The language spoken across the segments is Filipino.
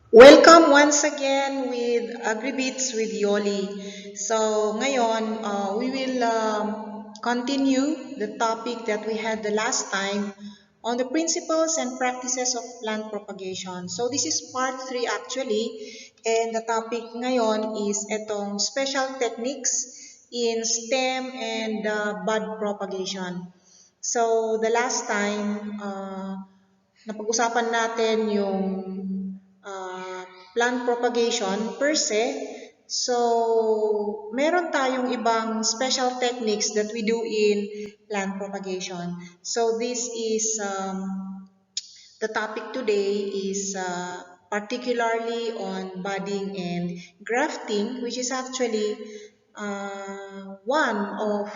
Welcome once again with Agribits with Yoli. So ngayon, we will continue the topic that we had the last time on the principles and practices of plant propagation. So this is part 3 actually, and the topic ngayon is etong special techniques in stem and bud propagation. So the last time, napag-usapan natin yung uh, plant propagation per se. So, meron tayong ibang special techniques that we do in plant propagation. So, this is the topic today is particularly on budding and grafting, which is actually one of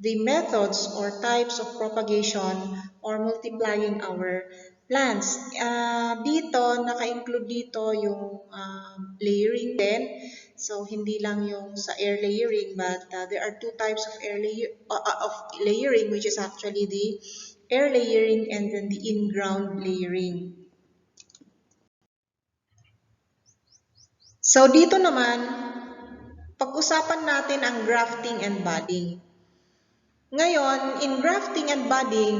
the methods or types of propagation or multiplying our plants. Dito, naka-include dito yung layering din. So, hindi lang yung sa air layering, but there are two types of of layering, which is actually the air layering and then the in-ground layering. So, dito naman, pag-usapan natin ang grafting and budding. Ngayon, in grafting and budding,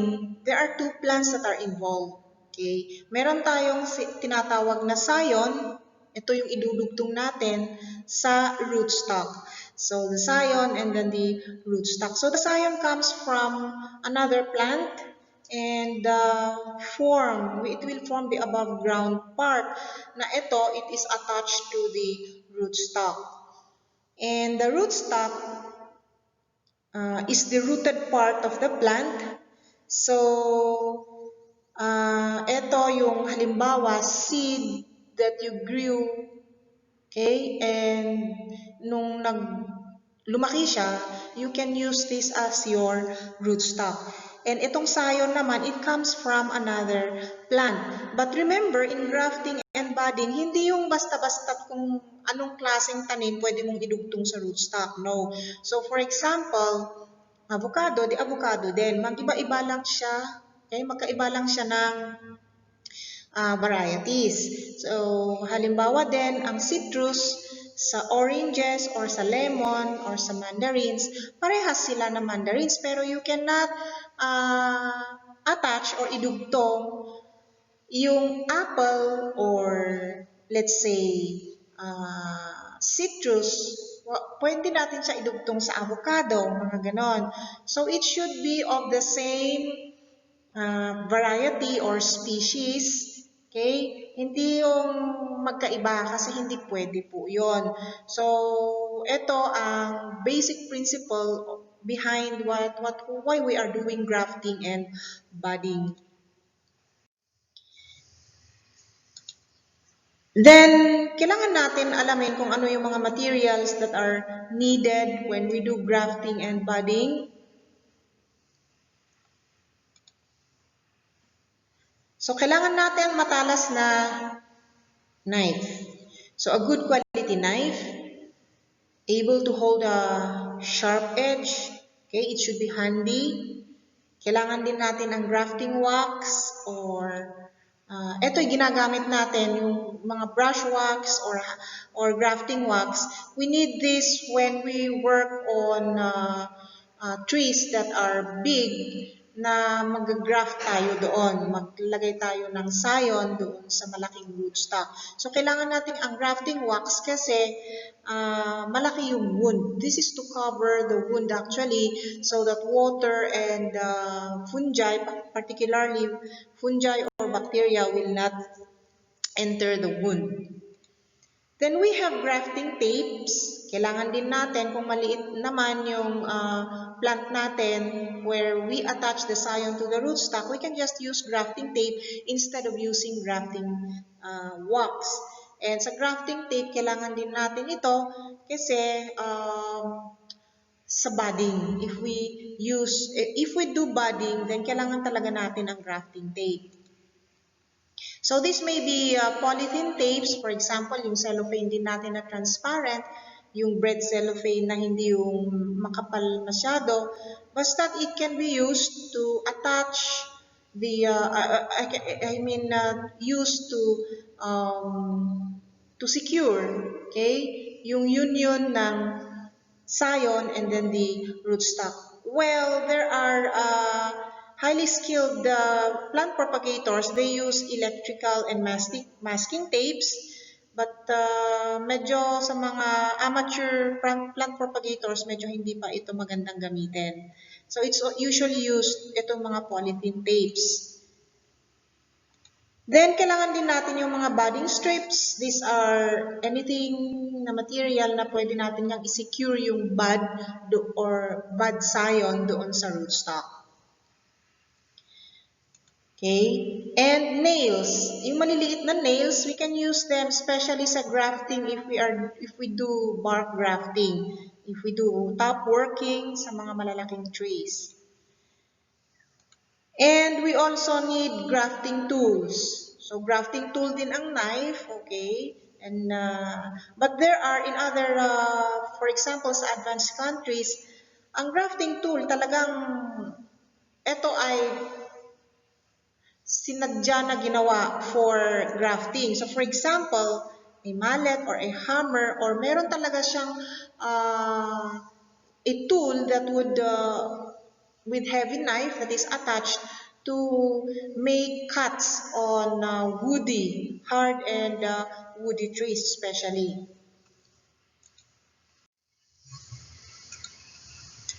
there are two plants that are involved. Okay? Meron tayong tinatawag na scion. Ito yung idudugtong natin sa rootstock. So, the scion and then the rootstock. So, the scion comes from another plant and it will form the above ground part na ito, it is attached to the rootstock. And the rootstock is the rooted part of the plant. So, ito yung halimbawa, seed that you grew, okay, and nung lumaki siya, you can use this as your rootstock. And itong sayon naman, it comes from another plant. But remember, in grafting and budding, hindi yung basta-basta kung anong klaseng tanim pwede mong idugtong sa rootstock. No. So, for example, avocado, di avocado din. Mag-iba-iba lang siya. Okay? Magkaiba lang siya ng varieties. So, halimbawa din, ang citrus sa oranges or sa lemon or sa mandarins, parehas sila na mandarins pero you cannot attach or idugtong yung apple or let's say citrus, pwede natin siya idugtong sa avocado, mga ganon. So, it should be of the same variety or species. Okay? Hindi yung magkaiba kasi hindi pwede po yon. So, ito ang basic principle behind why we are doing grafting and budding. Then, kailangan natin alamin kung ano yung mga materials that are needed when we do grafting and budding. So, kailangan natin matalas na knife. So, a good quality knife, able to hold a sharp edge. Okay, it should be handy. Kailangan din natin ang grafting wax or ito'y ginagamit natin, yung mga brush wax or grafting wax. We need this when we work on trees that are big na mag-graft tayo doon. Maglagay tayo ng sayon doon sa malaking rootstock. So, kailangan natin ang grafting wax kasi malaki yung wound. This is to cover the wound actually so that water and fungi, particularly fungi or bacteria, will not enter the wound. Then we have grafting tapes. Kailangan din natin, kung maliit naman yung plant natin where we attach the scion to the rootstock, we can just use grafting tape instead of using grafting wax. And sa grafting tape, kailangan din natin ito kasi sa budding, if we do budding, then kailangan talaga natin ang grafting tape. So this may be polythene tapes, for example, yung cellophane din natin na transparent, yung bread cellophane na hindi yung makapal masyado, basta it can be used to attach I mean used to secure, okay, yung union ng scion and then the rootstock. Well, there are highly skilled plant propagators. They use electrical and masking tapes. But medyo sa mga amateur plant propagators, medyo hindi pa ito magandang gamitin. So it's usually used itong mga polythene tapes. Then, kailangan din natin yung mga budding strips. These are anything na material na pwede natin yung i-secure yung bud or bud scion doon sa rootstock. Okay? And nails. Yung maliliit na nails, we can use them especially sa grafting if we do bark grafting. If we do top working sa mga malalaking trees. And we also need grafting tools. So grafting tool din ang knife, okay? And but there are in other, for example, sa advanced countries, ang grafting tool talagang ito ay sinadya na ginawa for grafting. So for example, a mallet or a hammer or meron talaga siyang a tool that would with heavy knife that is attached to make cuts on woody, hard and woody trees especially.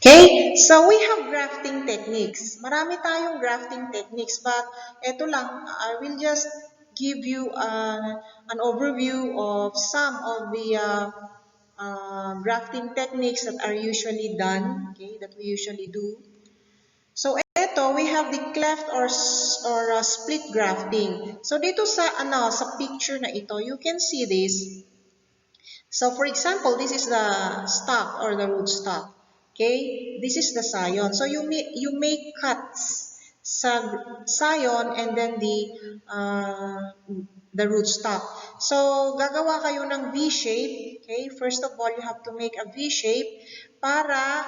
Okay, so we have grafting techniques. Marami tayong grafting techniques, but ito lang, I will just give you an overview of some of the grafting techniques that are usually done, okay, that we usually do. So ito, we have the cleft or split grafting. So dito sa picture na ito, you can see this. So for example, this is the stock or the rootstock. Okay, this is the scion. So you make cuts sa scion and then the rootstock. So gagawa kayo ng V shape. Okay, first of all, you have to make a V shape para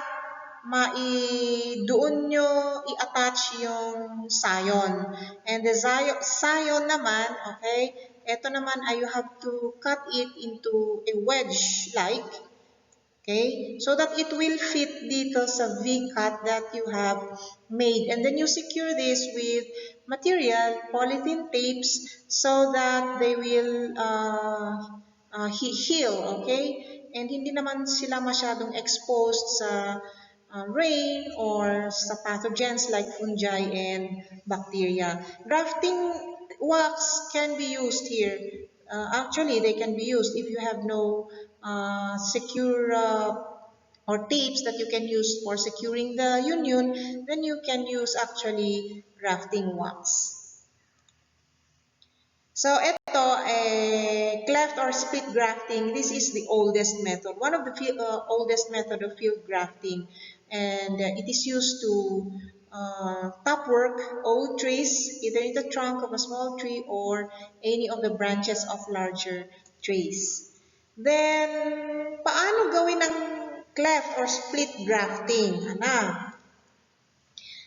doon nyo i-attach yung scion. And the scion naman, okay, ito naman ay you have to cut it into a wedge-like, okay, so that it will fit dito sa V-cut that you have made. And then you secure this with material, polythene tapes, so that they will heal, okay? And hindi naman sila masyadong exposed sa rain or sa pathogens like fungi and bacteria. Grafting wax can be used here. Actually, they can be used if you have no secure or tapes that you can use for securing the union, then you can use actually grafting wax. So ito, cleft or split grafting, this is the oldest method, one of the oldest method of field grafting. And it is used to top work old trees, either in the trunk of a small tree or any of the branches of larger trees. Then, paano gawin ang cleft or split grafting?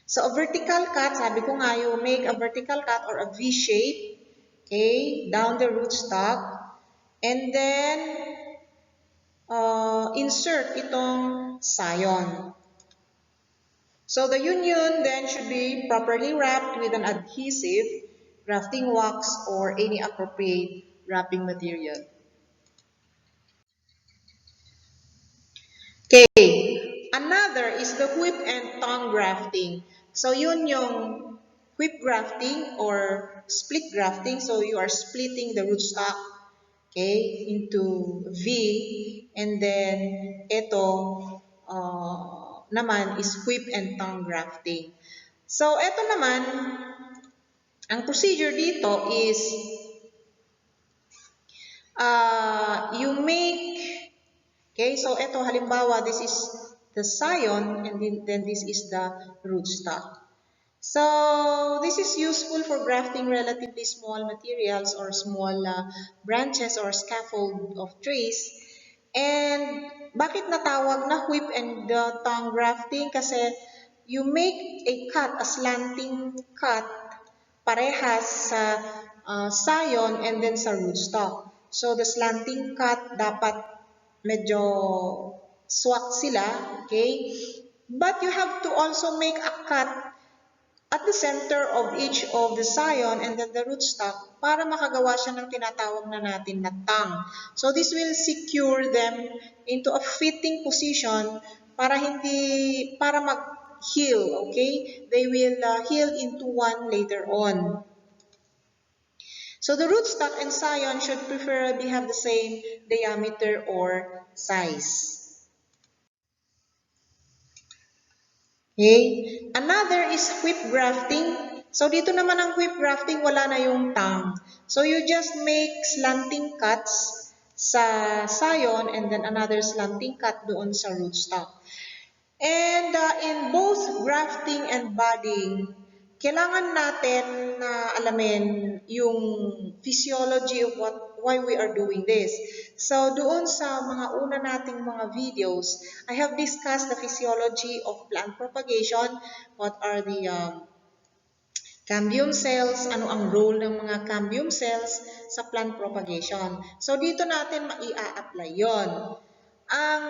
So a vertical cut, sabi ko nga, you make a vertical cut or a V shape, okay, down the rootstock, and then insert itong scion. So the union then should be properly wrapped with an adhesive, grafting wax, or any appropriate wrapping material. Okay, another is the whip and tongue grafting. So yun yung whip grafting or split grafting. So you are splitting the rootstock, okay, into V, and then ito naman is whip and tongue grafting. So ito naman, ang procedure dito is you make, okay, so ito halimbawa, this is the scion and then this is the rootstock. So this is useful for grafting relatively small materials or small branches or scaffold of trees. And bakit natawag na whip and tongue grafting? Kasi you make a cut, a slanting cut parehas sa scion and then sa rootstock. So the slanting cut dapat medyo swak sila, okay? But you have to also make a cut at the center of each of the scion and then the rootstock para makagawa siya ng tinatawag na natin na tang. So this will secure them into a fitting position para mag-heal, okay? They will heal into one later on. So the rootstock and scion should preferably have the same diameter or size. Okay? Another is whip grafting. So dito naman ang whip grafting, wala na yung tang. So you just make slanting cuts sa scion and then another slanting cut doon sa rootstock. And in both grafting and budding, kailangan natin na alamin yung physiology of why we are doing this. So doon sa mga una nating mga videos, I have discussed the physiology of plant propagation, what are the cambium cells, ano ang role ng mga cambium cells sa plant propagation. So dito natin mai-apply yon. Ang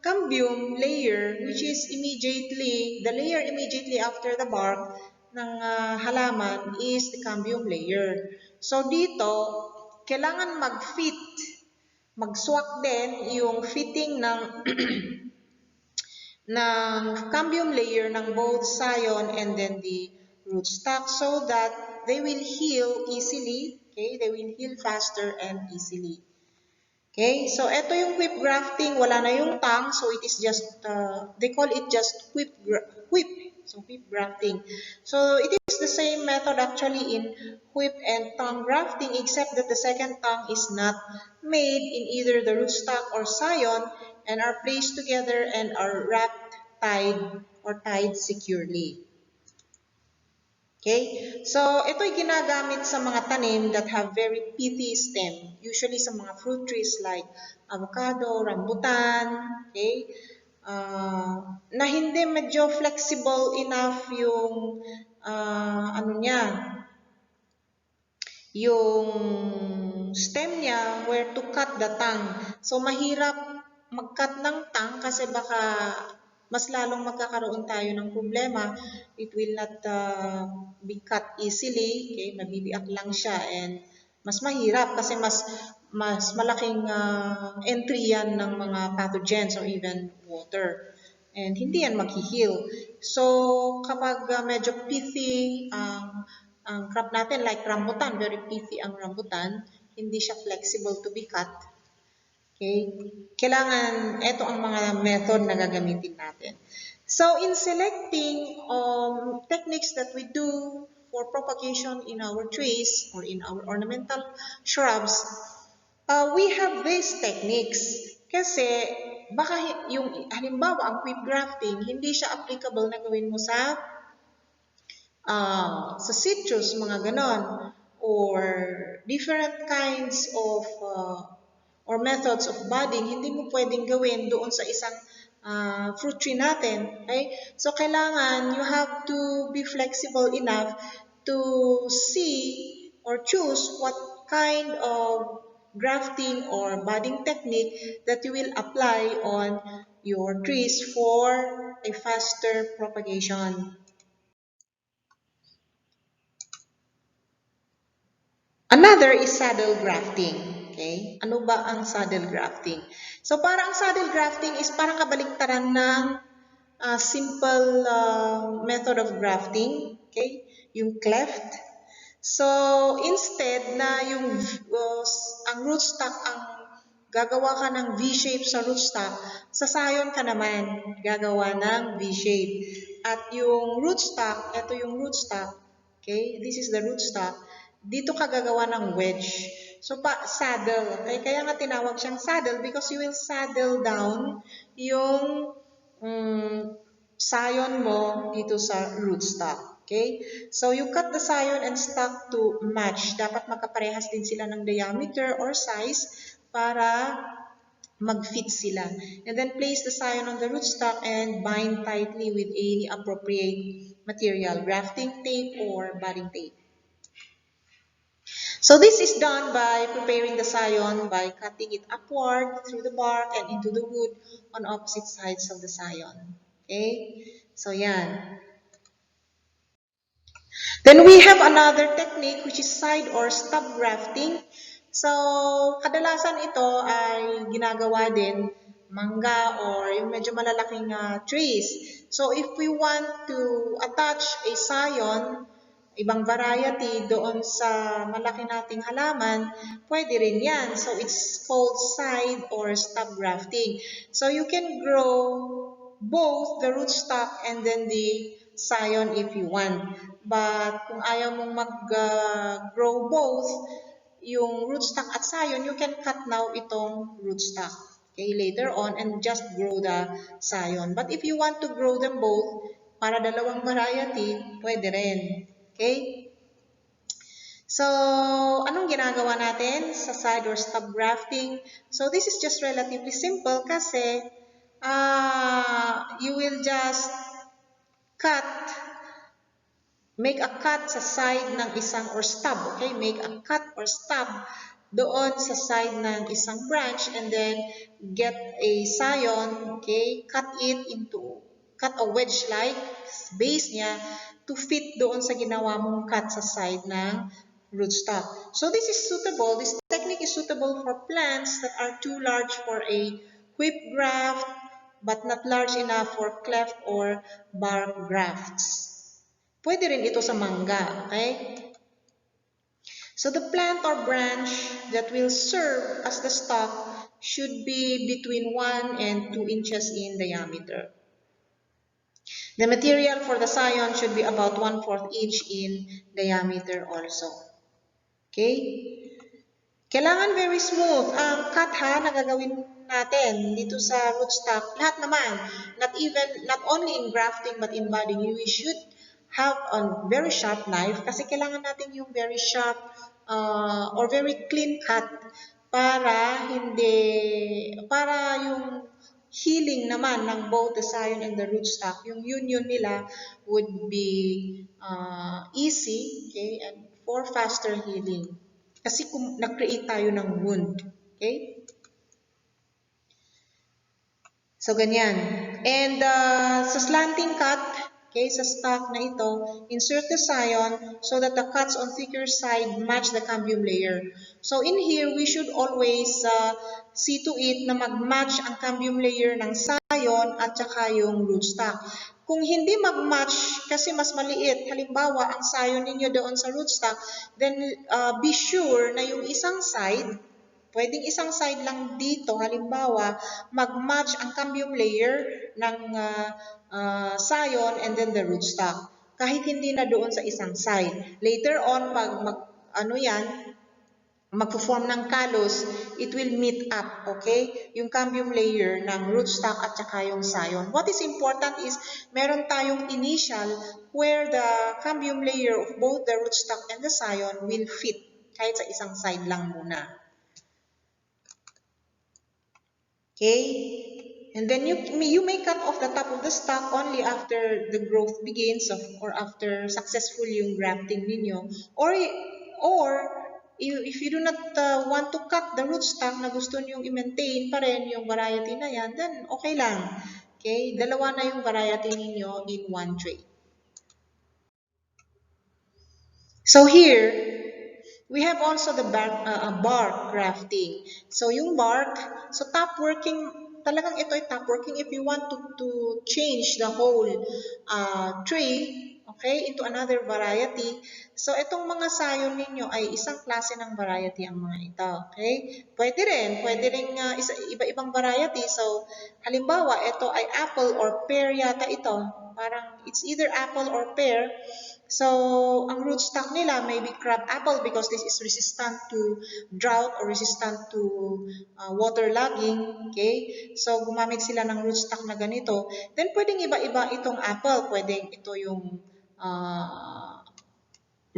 cambium layer, which is the layer immediately after the bark ng halaman is the cambium layer. So dito, kailangan mag-swak din yung fitting ng ng cambium layer ng both scion and then the rootstock so that they will heal easily, okay? They will heal faster and easily. Okay, so ito yung whip grafting, wala na yung tang, so it is just, they call it just whip, so whip grafting. So it is the same method actually in whip and tongue grafting, except that the second tongue is not made in either the rootstock or scion and are placed together and are wrapped, tied securely. Okay? So, ito'y ginagamit sa mga tanim that have very pithy stem. Usually sa mga fruit trees like avocado, rambutan, okay? Na hindi medyo flexible enough yung, yung stem niya where to cut the tongue. So, mahirap mag-cut ng tongue kasi baka mas lalong magkakaroon tayo ng problema. It will not be cut easily. Okay? Mabibiak lang siya and mas mahirap kasi mas malaking entry yan ng mga pathogens or even water. And hindi yan mag-heal. So, kapag medyo pithy ang crop natin, like rambutan, very pithy ang rambutan, hindi siya flexible to be cut. Okay? Kailangan, ito ang mga method na gagamitin natin. So, in selecting techniques that we do for propagation in our trees or in our ornamental shrubs, we have these techniques. Kasi, baka yung, halimbawa, ang whip grafting, hindi siya applicable na gawin mo sa citrus, mga ganon, or different kinds of or methods of budding, hindi mo pwedeng gawin doon sa isang fruit tree natin. Okay? So, kailangan you have to be flexible enough to see or choose what kind of grafting or budding technique that you will apply on your trees for a faster propagation. Another is saddle grafting. Okay? Ano ba ang saddle grafting? So, parang saddle grafting is parang kabaliktaran ng simple method of grafting. Okay? Yung cleft. So, instead na ang rootstock ang gagawa ka ng V-shape sa rootstock, sa scion ka naman gagawa ng V-shape. At yung rootstock, ito yung rootstock. Okay? This is the rootstock. Dito ka gagawa ng wedge. So, saddle. Okay? Kaya nga tinawag siyang saddle because you will saddle down yung scion mo dito sa rootstock. Okay? So, you cut the scion and stock to match. Dapat magkaparehas din sila ng diameter or size para mag-fit sila. And then place the scion on the rootstock and bind tightly with any appropriate material, grafting tape or budding tape. So this is done by preparing the scion by cutting it upward through the bark and into the wood on opposite sides of the scion. Okay? So yan. Then we have another technique which is side or stub grafting. So, kadalasan ito ay ginagawa din mangga or yung medyo malalaking trees. So, if we want to attach a scion, ibang variety doon sa malaki nating halaman, pwede rin yan. So, it's called side or stub grafting. So, you can grow both the rootstock and then the scion if you want. But kung ayaw mong mag-grow both, yung rootstock at scion, you can cut now itong rootstock. Okay, later on and just grow the scion. But if you want to grow them both, para dalawang variety, pwede rin. Okay? So, anong ginagawa natin sa side or stub grafting? So, this is just relatively simple kasi you will just cut, make a cut sa side ng isang or stub, okay? Make a cut or stub doon sa side ng isang branch and then get a scion, okay? Cut a wedge-like base niya to fit doon sa ginawa mong cut sa side ng rootstock. So this is suitable, this technique is suitable for plants that are too large for a whip graft but not large enough for cleft or bark grafts. Pwede rin ito sa mangga, okay? So the plant or branch that will serve as the stalk should be between 1 and 2 inches in diameter. The material for the scion should be about 1/4 inch in diameter also. Okay? Kailangan very smooth ang cut na gagawin natin dito sa rootstock. Lahat naman, not only in grafting but in budding, we should have a very sharp knife kasi kailangan natin yung very sharp or very clean cut para yung healing naman ng both the scion and the rootstock, yung union nila would be easy, okay, and for faster healing. Kasi kung nag-create tayo ng wound. Okay? So, ganyan. And sa slanting cut, okay, sa stock na ito, insert the scion so that the cuts on thicker side match the cambium layer. So, in here, we should always see to it na mag-match ang cambium layer ng scion at saka yung rootstock. Kung hindi mag-match kasi mas maliit, halimbawa, ang scion ninyo doon sa rootstock, then be sure na yung isang side, pwedeng isang side lang dito, halimbawa, mag-match ang cambium layer ng scion and then the rootstock. Kahit hindi na doon sa isang side. Later on, pag magpo-form ng callus, it will meet up, okay? Yung cambium layer ng rootstock at saka yung scion. What is important is, meron tayong initial where the cambium layer of both the rootstock and the scion will fit, kahit sa isang side lang muna. Okay? And then you may cut off the top of the stalk only after the growth begins or after successful yung grafting ninyo. Or if you do not want to cut the rootstock na gusto nyo i-maintain pa rin yung variety na yan, then okay lang. Okay? Dalawa na yung variety ninyo in one tray. So here, we have also the bark grafting. So yung bark, so top working, talagang ito ay top working if you want to change the whole tree, okay, into another variety. So itong mga sayon ninyo ay isang klase ng variety ang mga ito, okay? Pwede rin iba-ibang variety. So halimbawa, ito ay apple or pear yata ito. Parang it's either apple or pear. So, ang rootstock nila may be crab apple because this is resistant to drought or resistant to waterlogging. Okay? So, gumamit sila ng rootstock na ganito. Then, pwedeng iba-iba itong apple. Pwedeng ito yung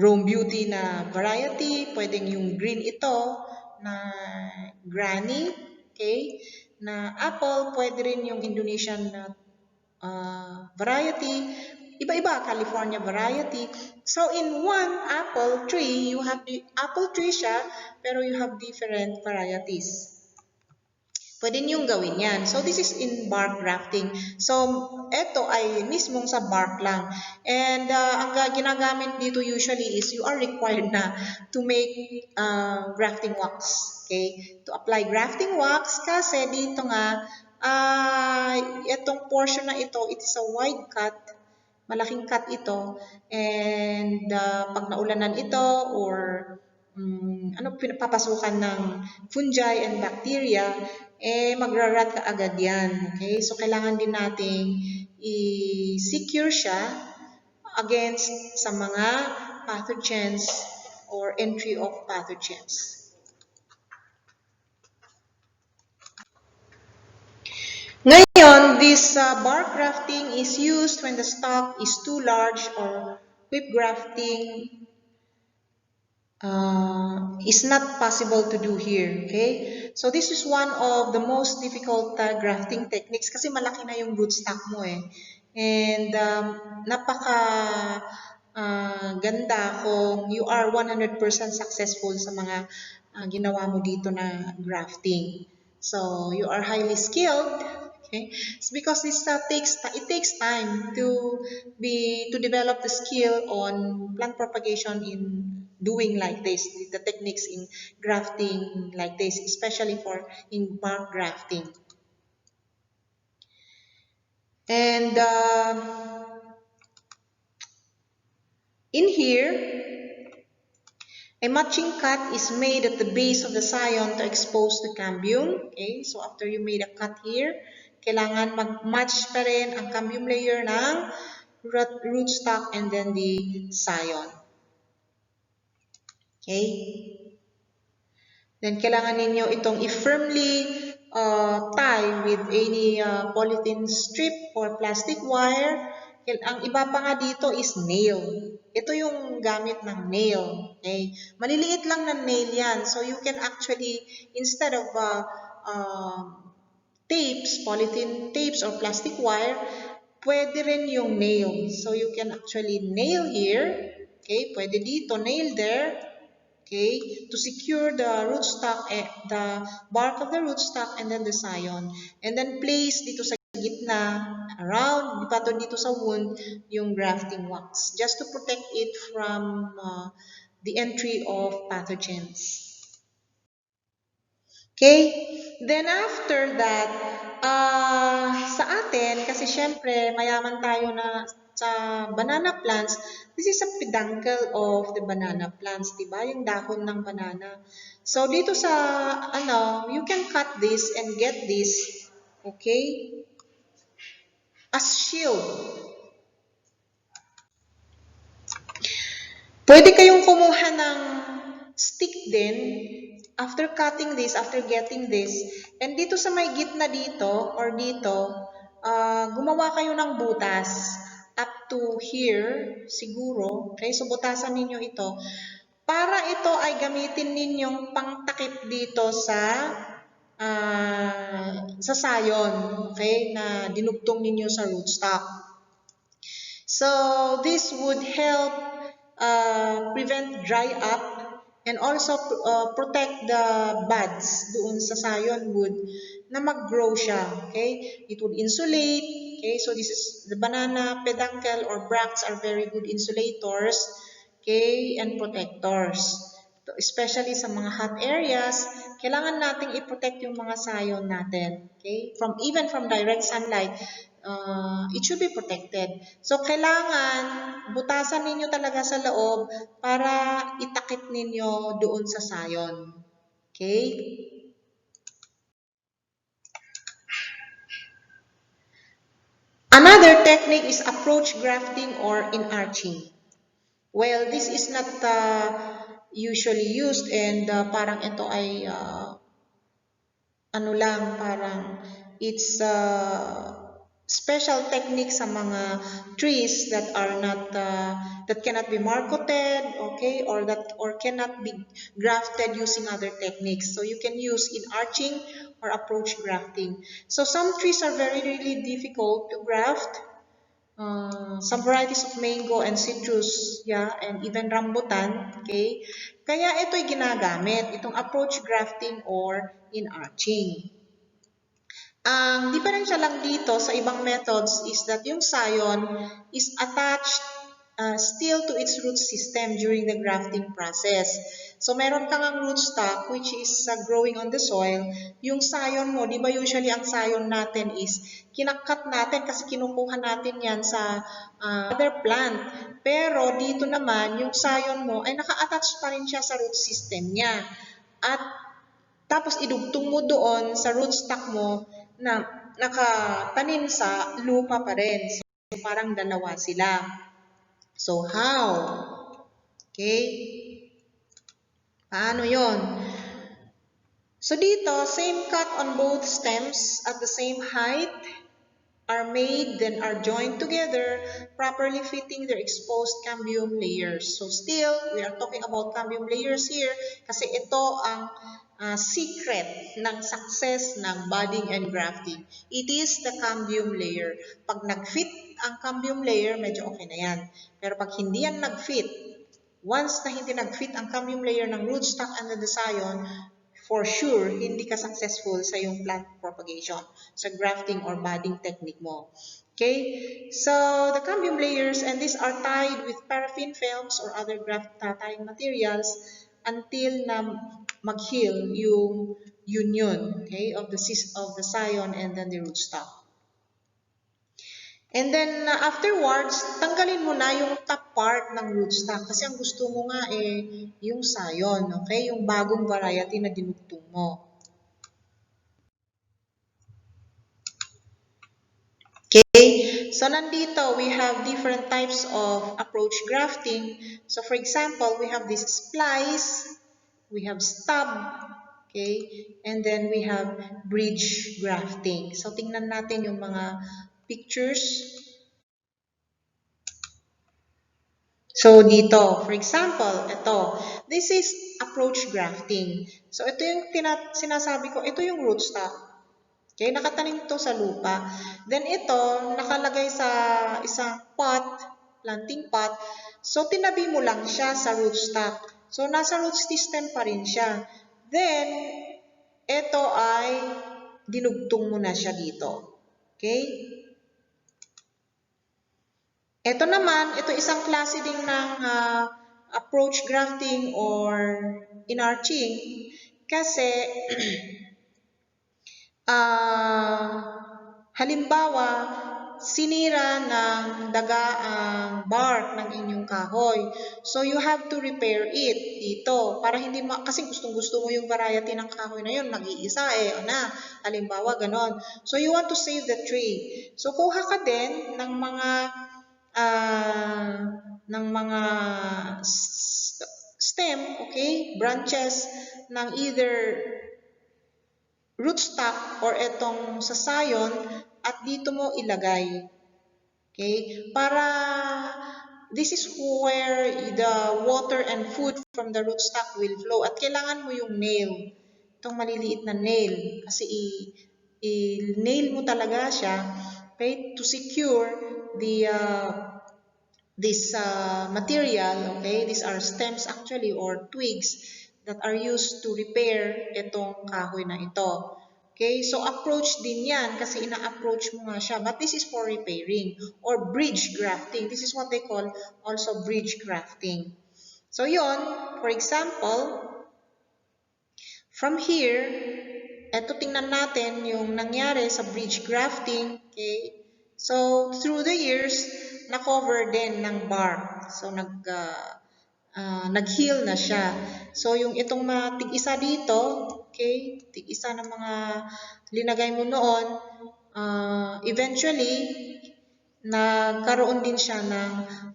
Rome Beauty na variety. Pwedeng yung green ito na Granny. Okay? Na apple. Pwede rin yung Indonesian variety. iba-iba, California variety. So in one apple tree, you have the apple tree siya, pero you have different varieties. Pwede niyong gawin yan. So, this is in bark grafting. So, eto ay mismong sa bark lang. And ang ginagamit dito usually is you are required na to make grafting wax. Okay? To apply grafting wax kasi dito nga, itong portion na ito, it is a wide cut. Malaking cut ito. And pag naulanan ito or papasukan ng fungi and bacteria, magra-rot ka agad yan. Okay? So, kailangan din nating i-secure siya against sa mga pathogens or entry of pathogens. Ngayon, this bark grafting is used when the stock is too large or whip grafting is not possible to do here. Okay? So this is one of the most difficult grafting techniques kasi malaki na yung rootstock mo eh. And napaka ganda kung you are 100% successful sa mga ginawa mo dito na grafting. So you are highly skilled. Okay? It's because it takes time to develop the skill on plant propagation in doing like this, the techniques in grafting like this, especially for in bark grafting. And in here, a matching cut is made at the base of the scion to expose the cambium. Okay, so after you made a cut here, kailangan mag-match pa rin ang cambium layer ng rootstock and then the scion. Okay? Then, kailangan ninyo itong i-firmly tie with any polythene strip or plastic wire. Ang iba pa nga dito is nail. Ito yung gamit ng nail. Okay? Maliliit lang na nail yan. So, you can actually, instead of tapes, polythene tapes or plastic wire, pwede rin yung nail. So, you can actually nail here. Okay? Pwede dito, nail there. Okay, to secure the rootstock, the bark of the rootstock and then the scion. And then place dito sa gitna, around, dito sa wound, yung grafting wax. Just to protect it from the entry of pathogens. Okay? Then after that, sa atin, kasi syempre, mayaman tayo na sa banana plants, this is a peduncle of the banana plants, diba? Yung dahon ng banana. So, dito sa, you can cut this and get this, okay, as shield. Pwede kayong kumuha ng stick din, after cutting this, after getting this, and dito sa may gitna dito, or dito, gumawa kayo ng butas, up to here, siguro, okay, so butasan ninyo ito, para ito ay gamitin ninyong pangtakip dito sa scion, okay, na dinugtong ninyo sa rootstock. So, this would help prevent dry up and also protect the buds doon sa scion wood na mag-grow siya. Okay? It would insulate. Okay? So, this is the banana, peduncle, or bracts are very good insulators. Okay? And protectors. Especially sa mga hot areas, kailangan nating i-protect yung mga scion natin. Okay? Even from direct sunlight, it should be protected. So, kailangan butasan ninyo talaga sa loob para itakip ninyo doon sa scion. Okay? Another technique is approach grafting or inarching. Well, this is not usually used and parang ito ay parang it's special technique sa mga trees that are not that cannot be marketed, okay, or cannot be grafted using other techniques. So you can use inarching or approach grafting. So some trees are very really difficult to graft. some varieties of mango and citrus, yeah, and even rambutan, okay? Kaya ito'y ginagamit, itong approach grafting or inarching. Ang diferensya lang dito sa ibang methods is that yung scion is attached still to its root system during the grafting process. So meron kang ang rootstock which is growing on the soil. Yung scion mo, di ba usually ang scion natin is kinakat natin kasi kinukuha natin yan sa other plant. Pero dito naman, yung scion mo ay naka-attach pa rin siya sa root system niya. At tapos idugtong mo doon sa rootstock mo na nakatanim sa lupa pa rin. So, parang dalawa sila. So, how? Okay? Paano yon? So, dito, same cut on both stems at the same height are made, then are joined together, properly fitting their exposed cambium layers. So still, we are talking about cambium layers here kasi ito ang secret ng success ng budding and grafting. It is the cambium layer. Pag nag-fit ang cambium layer, medyo okay na yan. Pero pag hindi yan nag-fit, once na hindi nag-fit ang cambium layer ng rootstock and the scion, for sure, hindi ka successful sa yung plant propagation, sa grafting or budding technique mo. Okay? So, the cambium layers, and these are tied with paraffin films or other graft tying materials until na mag-heal yung union, okay, of the scion and then the rootstock. And then, afterwards, tanggalin mo na yung top part ng rootstock kasi ang gusto mo nga yung scion, okay? Yung bagong variety na dinugtong mo. Okay? So, nandito, we have different types of approach grafting. So, for example, we have this splice, we have stub, okay? And then we have bridge grafting. So, tingnan natin yung mga pictures. So, dito, for example, ito, this is approach grafting. So, ito yung sinasabi ko, ito yung rootstock. Okay, nakatanim to sa lupa. Then, ito, nakalagay sa isang pot, planting pot. So, tinabi mo lang siya sa rootstock. So, nasa root system pa rin siya. Then, ito ay dinugtong mo na siya dito. Okay? Ito naman, ito isang klase din ng approach grafting or inarching kasi halimbawa, sinira ng daga ang bark ng inyong kahoy. So, you have to repair it dito para hindi kasi gustong-gusto mo yung variety ng kahoy na yun, mag-iisa halimbawa, ganon. So, you want to save the tree. So, kuha ka din ng mga stem, okay, branches ng either rootstock or etong sa scion at dito mo ilagay. Okay? Para this is where the water and food from the rootstock will flow. At kailangan mo yung nail. Itong maliliit na nail. Kasi i-nail mo talaga siya, okay, to secure the this material, okay, these are stems actually or twigs that are used to repair itong kahoy na ito. Okay, so approach din yan kasi ina-approach mo nga siya. But this is for repairing or bridge grafting. This is what they call also bridge grafting. So yon, for example, from here, eto tingnan natin yung nangyari sa bridge grafting. Okay, so through the years, na-cover din ng bark. So nag-heal na siya. So, yung itong mga tig-isa dito, okay, tig-isa ng mga linagay mo noon, eventually, nagkaroon din siya ng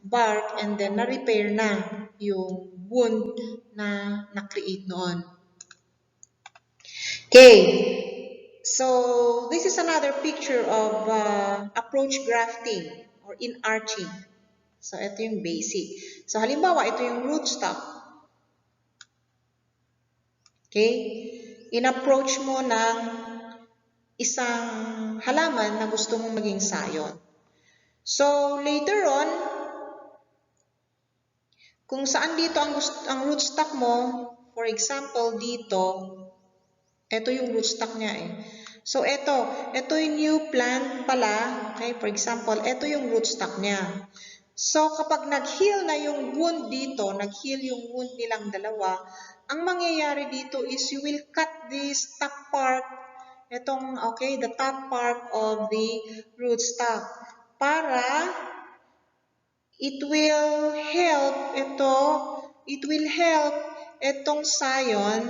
bark and then na-repair na yung wound na na-create noon. Okay, so this is another picture of approach grafting or inarching. So, ito yung basic. So, halimbawa, ito yung rootstock. Okay? In-approach mo ng isang halaman na gusto mong maging sayon. So, later on, kung saan dito ang rootstock mo, for example, dito, ito yung rootstock niya eh. So, ito yung new plant pala. Okay, for example, ito yung rootstock niya. So, kapag nag-heal na yung wound dito, nag-heal yung wound nilang dalawa, ang mangyayari dito is you will cut this top part, the top part of the rootstock para it will help itong scion,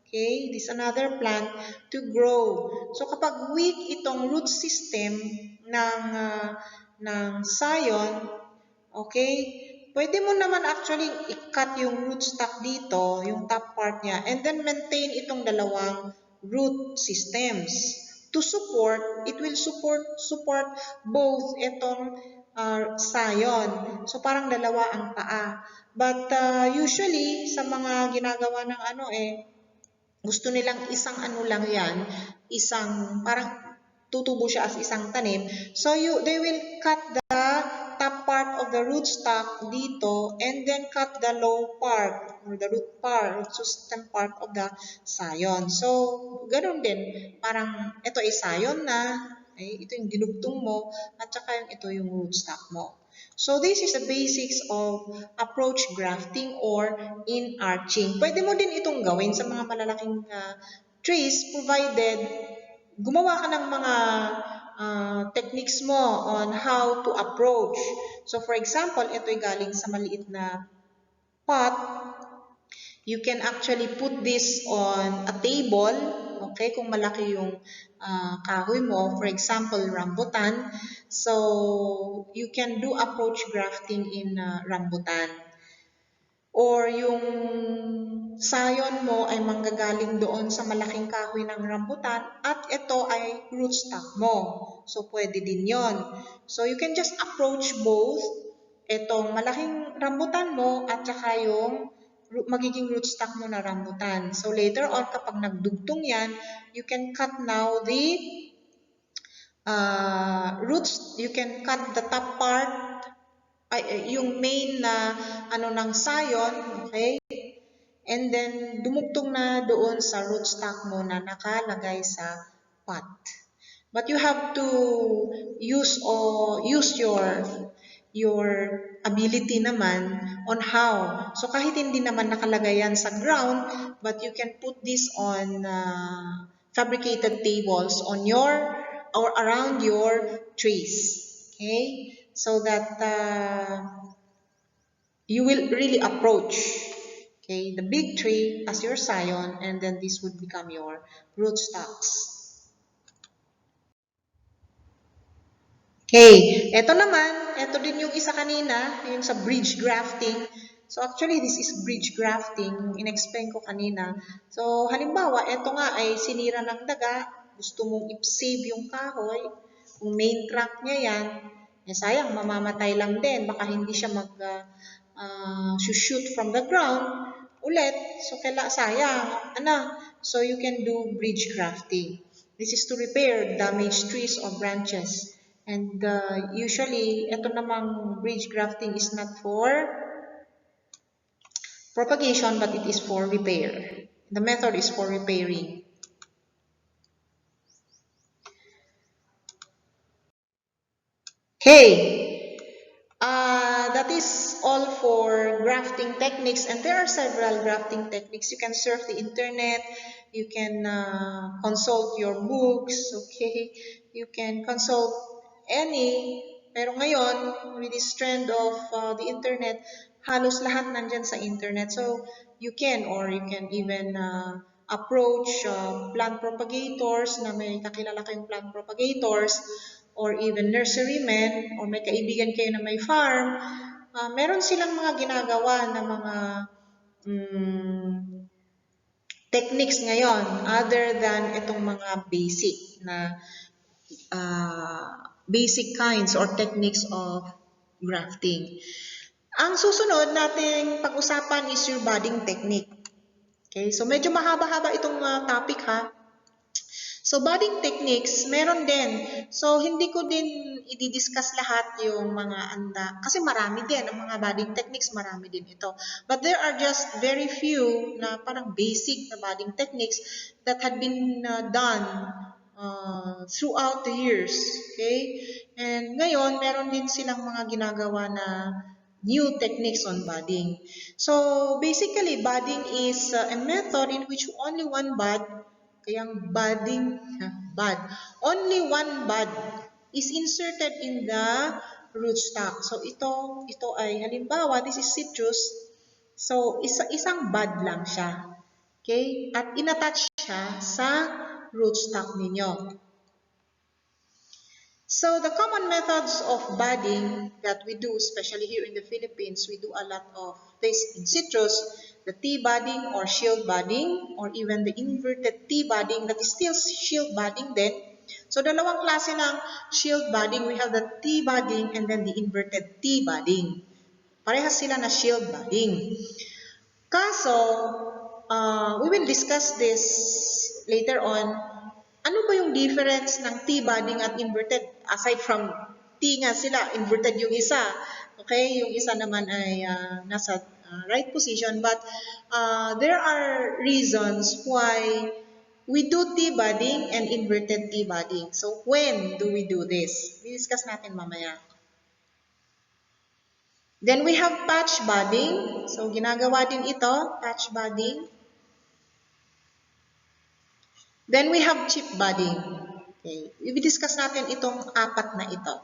okay, this another plant to grow. So kapag weak itong root system ng scion, okay, pwede mo naman actually i-cut yung rootstock dito, yung top part niya, and then maintain itong dalawang root systems to support, it will support both itong scion. So parang dalawa ang paa. But usually sa mga ginagawa ng gusto nilang isang ano lang yan, isang parang tutubo siya as isang tanim. So they will cut the top part of the rootstock dito and then cut the low part or the root part, root system part of the scion. So ganun din, parang ito ay scion na, ito yung dinugtong mo at saka ito yung rootstock mo. So this is the basics of approach grafting or inarching. Pwede mo din itong gawin sa mga malalaking trees provided gumawa ka ng mga techniques mo on how to approach. So for example, ito'y galing sa maliit na pot. You can actually put this on a table, okay, kung malaki yung kahoy mo, for example, rambutan. So you can do approach grafting in rambutan. Or yung sayon mo ay manggagaling doon sa malaking kahoy ng rambutan at ito ay rootstock mo. So, pwede din yon. So, you can just approach both itong malaking rambutan mo at saka yung magiging rootstock mo na rambutan. So, later on, kapag nagdugtong yan, you can cut now the roots, you can cut the top part, yung main na ng sayon, okay? And then dumugtong na doon sa rootstock mo na nakalagay sa pot. But you have to use your ability naman on how. So kahit hindi naman nakalagay yan sa ground, but you can put this on fabricated tables on your or around your trees. Okay? So that you will really approach, okay, the big tree as your scion, and then this would become your rootstocks. Okay, ito naman, ito din yung isa kanina, yung sa bridge grafting. So actually, this is bridge grafting, in-explain ko kanina. So halimbawa, ito nga ay sinira ng daga, gusto mong i-save yung kahoy, kung main trunk niya yan, sayang, mamamatay lang din, baka hindi siya shoot from the ground ulit, so sayang, so you can do bridge grafting. This is to repair damaged trees or branches. And usually, ito namang bridge grafting is not for propagation, but it is for repair. The method is for repairing. Okay, that is all for grafting techniques, and there are several grafting techniques. You can surf the internet, you can consult your books, okay? You can consult any, pero ngayon, with this trend of the internet, halos lahat nandyan sa internet. So, you can even approach plant propagators na may kakilala kayong plant propagators, or even nurserymen, or may kaibigan kayo na may farm, meron silang mga ginagawa na mga techniques ngayon other than itong mga basic kinds or techniques of grafting. Ang susunod nating pag-usapan is your budding technique. Okay, so medyo mahaba-haba itong topic ha. So, budding techniques, meron din. So, hindi ko din i-discuss lahat yung mga kasi marami din, ang mga budding techniques, marami din ito. But there are just very few na parang basic na budding techniques that had been done throughout the years. Okay? And ngayon, meron din silang mga ginagawa na new techniques on budding. So, basically, budding is a method in which only one bud, kayang budding, bud, only one bud is inserted in the rootstock. So, ito ay, halimbawa, this is citrus. So, isang bud lang siya. Okay? At inattach siya sa rootstock ninyo. So the common methods of budding that we do, especially here in the Philippines, we do a lot of this in citrus, the tea budding or shield budding, or even the inverted tea budding that is still shield budding then. So dalawang klase ng shield budding, we have the tea budding and then the inverted tea budding. Parehas sila na shield budding. Kaso, we will discuss this later on. Ano ba yung difference ng T-budding at inverted? Aside from T nga sila, inverted yung isa. Okay? Yung isa naman ay nasa right position. But there are reasons why we do T-budding and inverted T-budding. So, when do we do this? I-discuss natin mamaya. Then we have patch budding. So, ginagawa din ito, patch budding. Then we have chip budding. Okay. I-discuss natin itong apat na ito.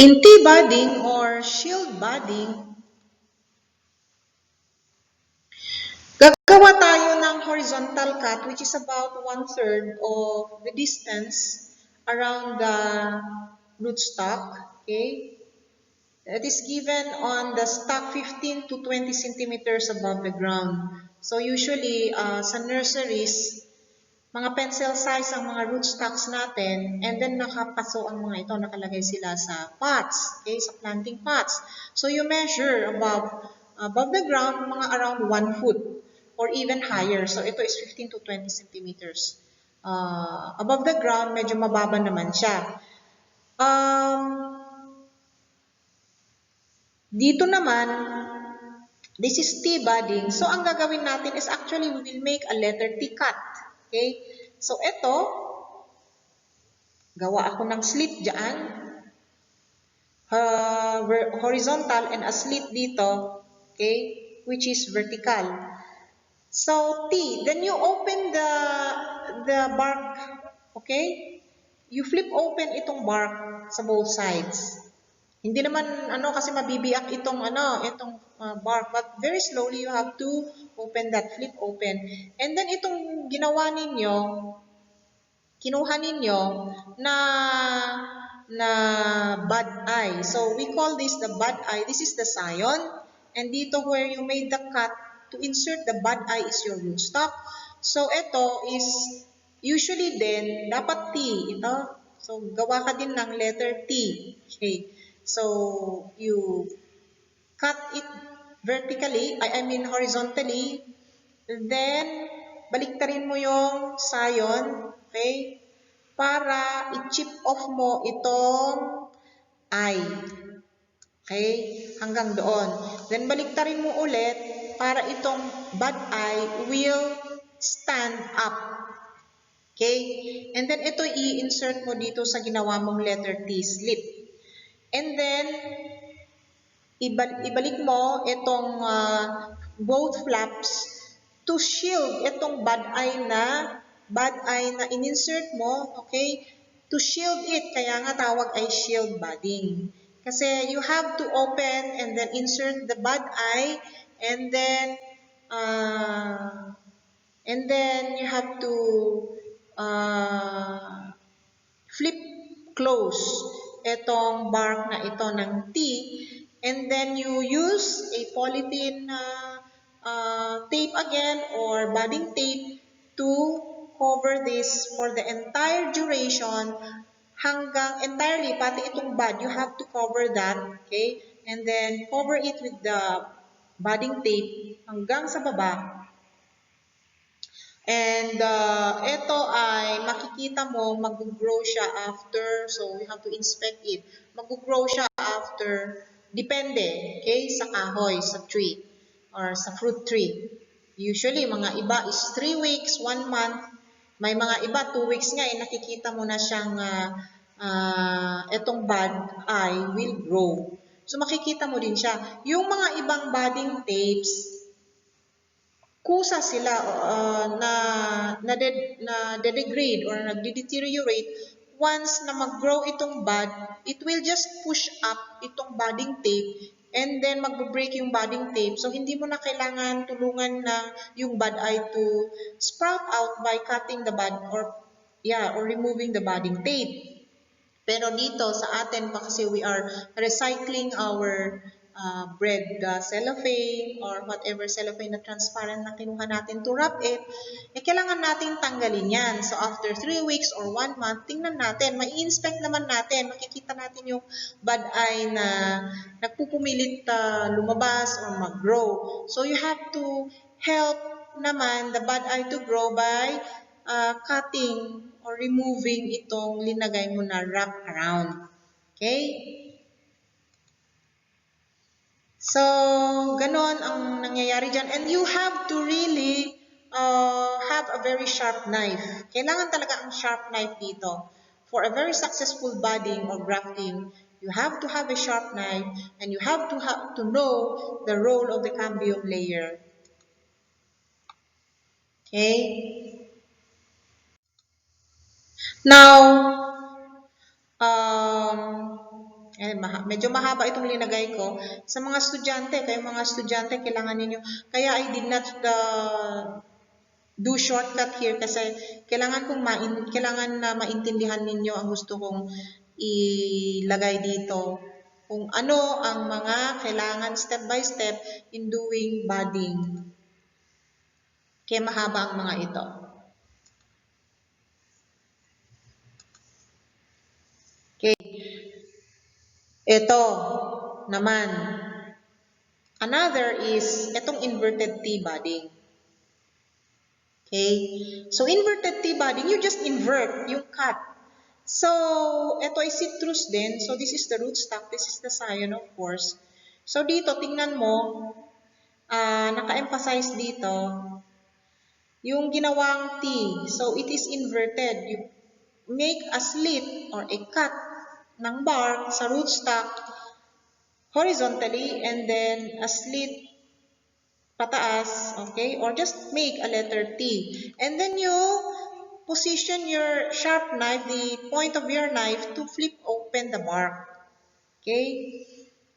In tea budding or shield budding, gagawa tayo ng horizontal cut which is about 1/3 of the distance around the rootstock. Okay? It is given on the stock 15 to 20 centimeters above the ground. So usually, sa nurseries, mga pencil size ang mga rootstocks natin, and then nakapaso ang mga ito, nakalagay sila sa pots, okay, sa planting pots. So you measure above the ground, mga around 1 foot or even higher. So ito is 15 to 20 centimeters. Above the ground, medyo mababa naman siya. Dito naman, this is T budding. So, ang gagawin natin is actually we will make a letter T cut. Okay? So, ito, gawa ako ng slit dyan. Horizontal and a slit dito. Okay? Which is vertical. So, T. Then you open the bark. Okay? You flip open itong bark sa both sides. Hindi naman kasi mabibiyak itong bark, but very slowly you have to open that, flip open. And then itong ginawa ninyo, kinuha ninyo na bud eye. So we call this the bud eye. This is the scion. And dito where you made the cut to insert the bud eye is your rootstock. So ito is usually din dapat T ito. So gawa ka din ng letter T. Okay. So, you cut it vertically, I mean horizontally, then baliktarin mo yung scion, okay? Para i-chip off mo itong eye. Okay? Hanggang doon. Then baliktarin mo ulit para itong bud eye will stand up. Okay? And then ito i-insert mo dito sa ginawa mong letter T slit. And then, ibalik mo itong both flaps to shield itong bud eye na in-insert mo, okay? To shield it, kaya nga tawag ay shield budding. Kasi you have to open and then insert the bud eye and then you have to flip close itong bark na ito ng tea, and then you use a polythene tape again or budding tape to cover this for the entire duration hanggang entirely, pati itong bud, you have to cover that, okay? and then cover it with the budding tape hanggang sa baba. And ito ay makikita mo mag-grow siya after, so we have to inspect it. Mag-grow siya after, depende, okay, sa kahoy, sa tree, or sa fruit tree. Usually, mga iba is 3 weeks, 1 month. May mga iba, 2 weeks nga, nakikita mo na siyang etong bud ay will grow. So, makikita mo din siya. Yung mga ibang budding tapes, kusa sila na degrade or nagde-deteriorate once na mag-grow itong bud, it will just push up itong budding tape and then magbe-break yung budding tape. So hindi mo na kailangan tulungan na yung bud ay to sprout out by cutting the bud or removing the budding tape. Pero dito sa atin pa kasi we are recycling our bread cellophane or whatever cellophane na transparent na kinuha natin to wrap it, kailangan natin tanggalin yan. So after 3 weeks or 1 month, tingnan natin, mai-inspect naman natin, makikita natin yung bud eye na nagpupumilit lumabas or mag-grow. So you have to help naman the bud eye to grow by cutting or removing itong linagay mo na wrap around. Okay? So, ganon ang nangyayari dyan. And you have to really have a very sharp knife. Kailangan talaga ang sharp knife dito. For a very successful budding or grafting, you have to have a sharp knife and you have to know the role of the cambium layer. Okay? Now, medyo mahaba itong linagay ko. Sa mga estudyante, kailangan ninyo, kaya I did not do shortcut here kasi kailangan na maintindihan ninyo ang gusto kong ilagay dito. Kung ano ang mga kailangan step by step in doing budding. Kaya mahaba ang mga ito. Okay. Ito naman. Another is itong inverted T budding. Okay? So, inverted T budding, you just invert yung cut. So, ito ay citrus din. So, this is the rootstock. This is the scion, of course. So, dito, tingnan mo, naka-emphasize dito, yung ginawang T. So, it is inverted. You make a slit or a cut ng bark sa rootstock horizontally and then a slit pataas, okay? Or just make a letter T. And then you position your sharp knife, the point of your knife, to flip open the bark. Okay?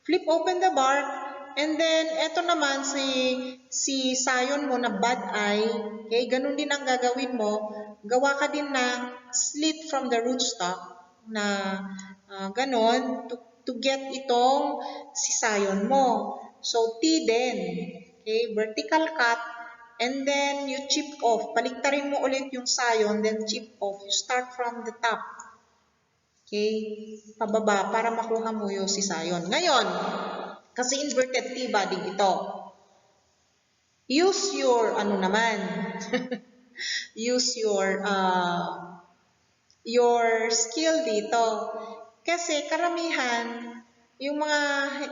Flip open the bark. And then, eto naman, si sayon mo na bud eye, okay? Ganun din ang gagawin mo. Gawa ka din ng slit from the rootstock na ganon to get itong sisayon mo. So, T din. Okay, vertical cut. And then, you chip off. Paligtarin mo ulit yung sayon, then chip off. You start from the top. Okay, pababa para makuha mo yung sisayon. Ngayon, kasi inverted T budding ito. Use your, use your skill dito. Kasi karamihan,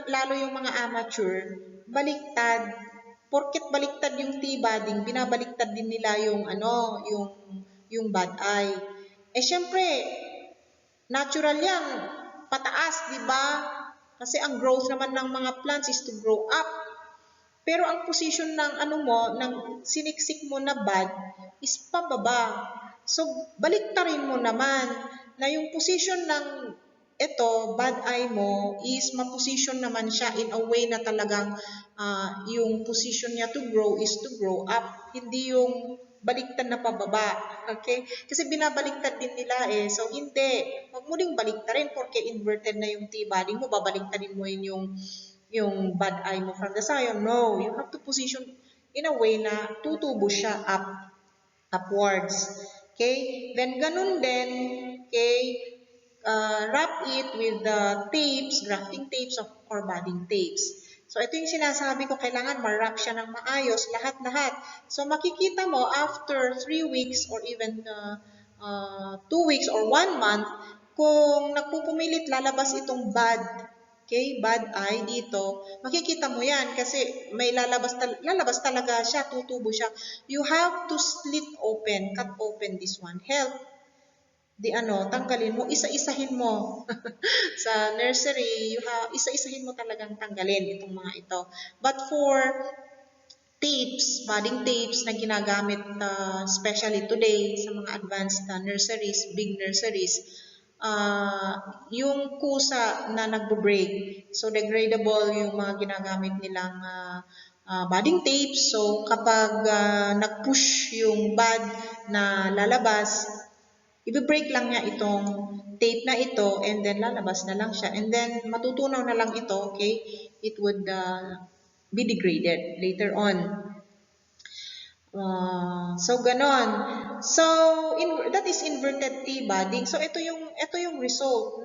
lalo yung mga amateur, baliktad. Porket baliktad yung T-budding, binabaliktad din nila yung bud eye. Syempre, natural yan, pataas, di ba? Kasi ang growth naman ng mga plants is to grow up. Pero ang position ng ng siniksik mo na bud is pababa. So, baliktarin mo naman na yung position ng bud eye mo is ma-position naman siya in a way na talagang yung position niya to grow is to grow up. Hindi yung baliktad na pababa. Okay? Kasi binabaliktad din nila So, hindi. Huwag mo ding baliktarin porque inverted na yung T-budding mo. Babaliktarin mo yung bud eye mo from the scion. No. You have to position in a way na tutubo siya upwards. Okay? Then, ganun din, okay, wrap it with the tapes, grafting tapes or budding tapes. So ito yung sinasabi ko, kailangan ma-wrap siya ng maayos, lahat-lahat. So makikita mo after 3 weeks or even 2 weeks or 1 month, kung nagpupumilit lalabas itong bud, okay, bud eye dito, makikita mo yan kasi may lalabas talaga siya, tutubo siya. You have to slit open, cut open this one. Help tanggalin mo, isa-isahin mo. Sa nursery, isa-isahin mo talagang tanggalin itong mga ito. But for tapes, budding tapes na ginagamit especially today sa mga advanced nurseries, big nurseries, yung kusa na nagbo-break. So degradable yung mga ginagamit nilang budding tapes. So kapag nag-push yung bud na lalabas, i-break lang niya itong tape na ito and then lalabas na lang siya. And then matutunaw na lang ito, okay? It would be degraded later on. So ganon. So that is inverted T budding. So ito yung result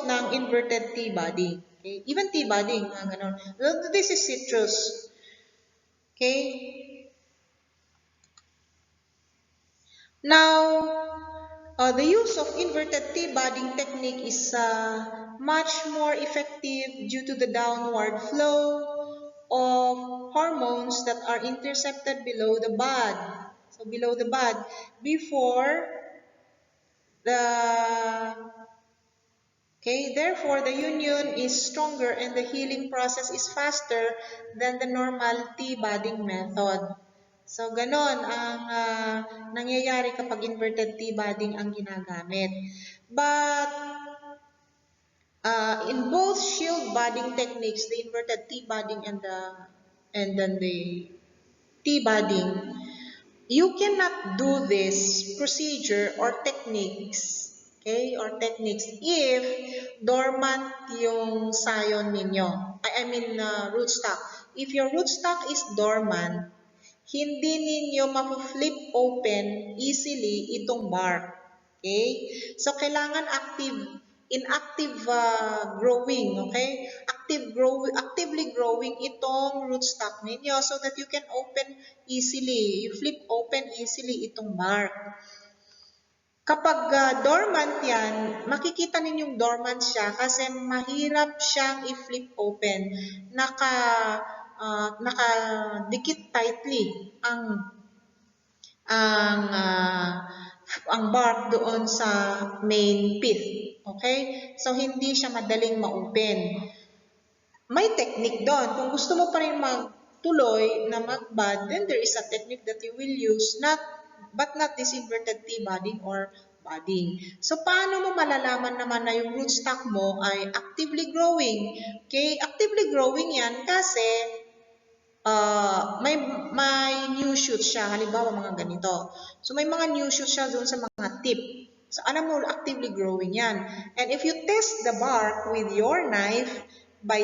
ng inverted T budding. Okay? Even T budding, ganon. This is citrus. Okay? Now, the use of inverted T budding technique is much more effective due to the downward flow of hormones that are intercepted below the bud. So below the bud, therefore the union is stronger and the healing process is faster than the normal T budding method. So, ganon ang nangyayari kapag inverted T budding ang ginagamit. But, in both shield budding techniques, the inverted T budding and then the T budding, you cannot do this procedure or techniques, if dormant yung scion ninyo. I mean, rootstock. If your rootstock is dormant, hindi ninyo ma-flip open easily itong bark. Okay? So, kailangan inactive growing, okay? Actively growing itong rootstock ninyo so that you can open easily. You flip open easily itong bark. Kapag dormant yan, makikita ninyong dormant siya kasi mahirap siyang i-flip open. Nakadikit tightly ang bark doon sa main pith. Okay? So, hindi siya madaling ma-open. May technique doon. Kung gusto mo pa rin magtuloy na mag-bud, then there is a technique that you will use, but not this inverted T budding or budding. So, paano mo malalaman naman na yung rootstock mo ay actively growing? Okay? Actively growing yan kasi may new shoots siya. Halimbawa, mga ganito. So, may mga new shoots siya doon sa mga tip. So, alam mo, actively growing yan. And if you test the bark with your knife by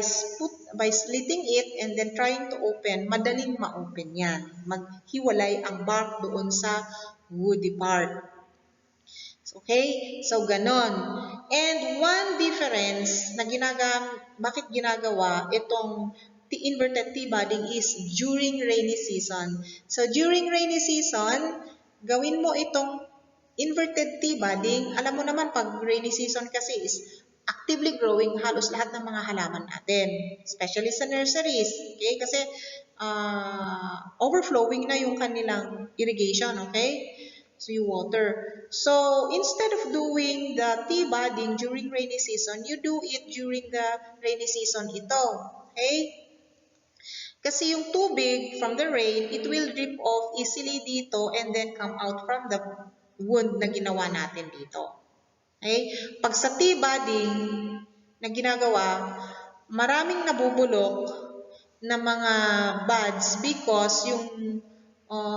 slitting it and then trying to open, madaling ma-open yan. Maghiwalay ang bark doon sa woody part. Okay? So, ganon. And one difference na bakit ginagawa itong inverted T budding is during rainy season. So, during rainy season, gawin mo itong inverted T budding. Alam mo naman, pag rainy season kasi is actively growing halos lahat ng mga halaman natin. Especially sa nurseries. Okay? Kasi overflowing na yung kanilang irrigation. Okay? So, you water. So, instead of doing the T budding during rainy season, you do it during the rainy season ito. Okay? Kasi yung tubig from the rain, it will drip off easily dito and then come out from the wound na ginawa natin dito. Okay? Pag sa T budding na ginagawa, maraming nabubulok na mga buds because yung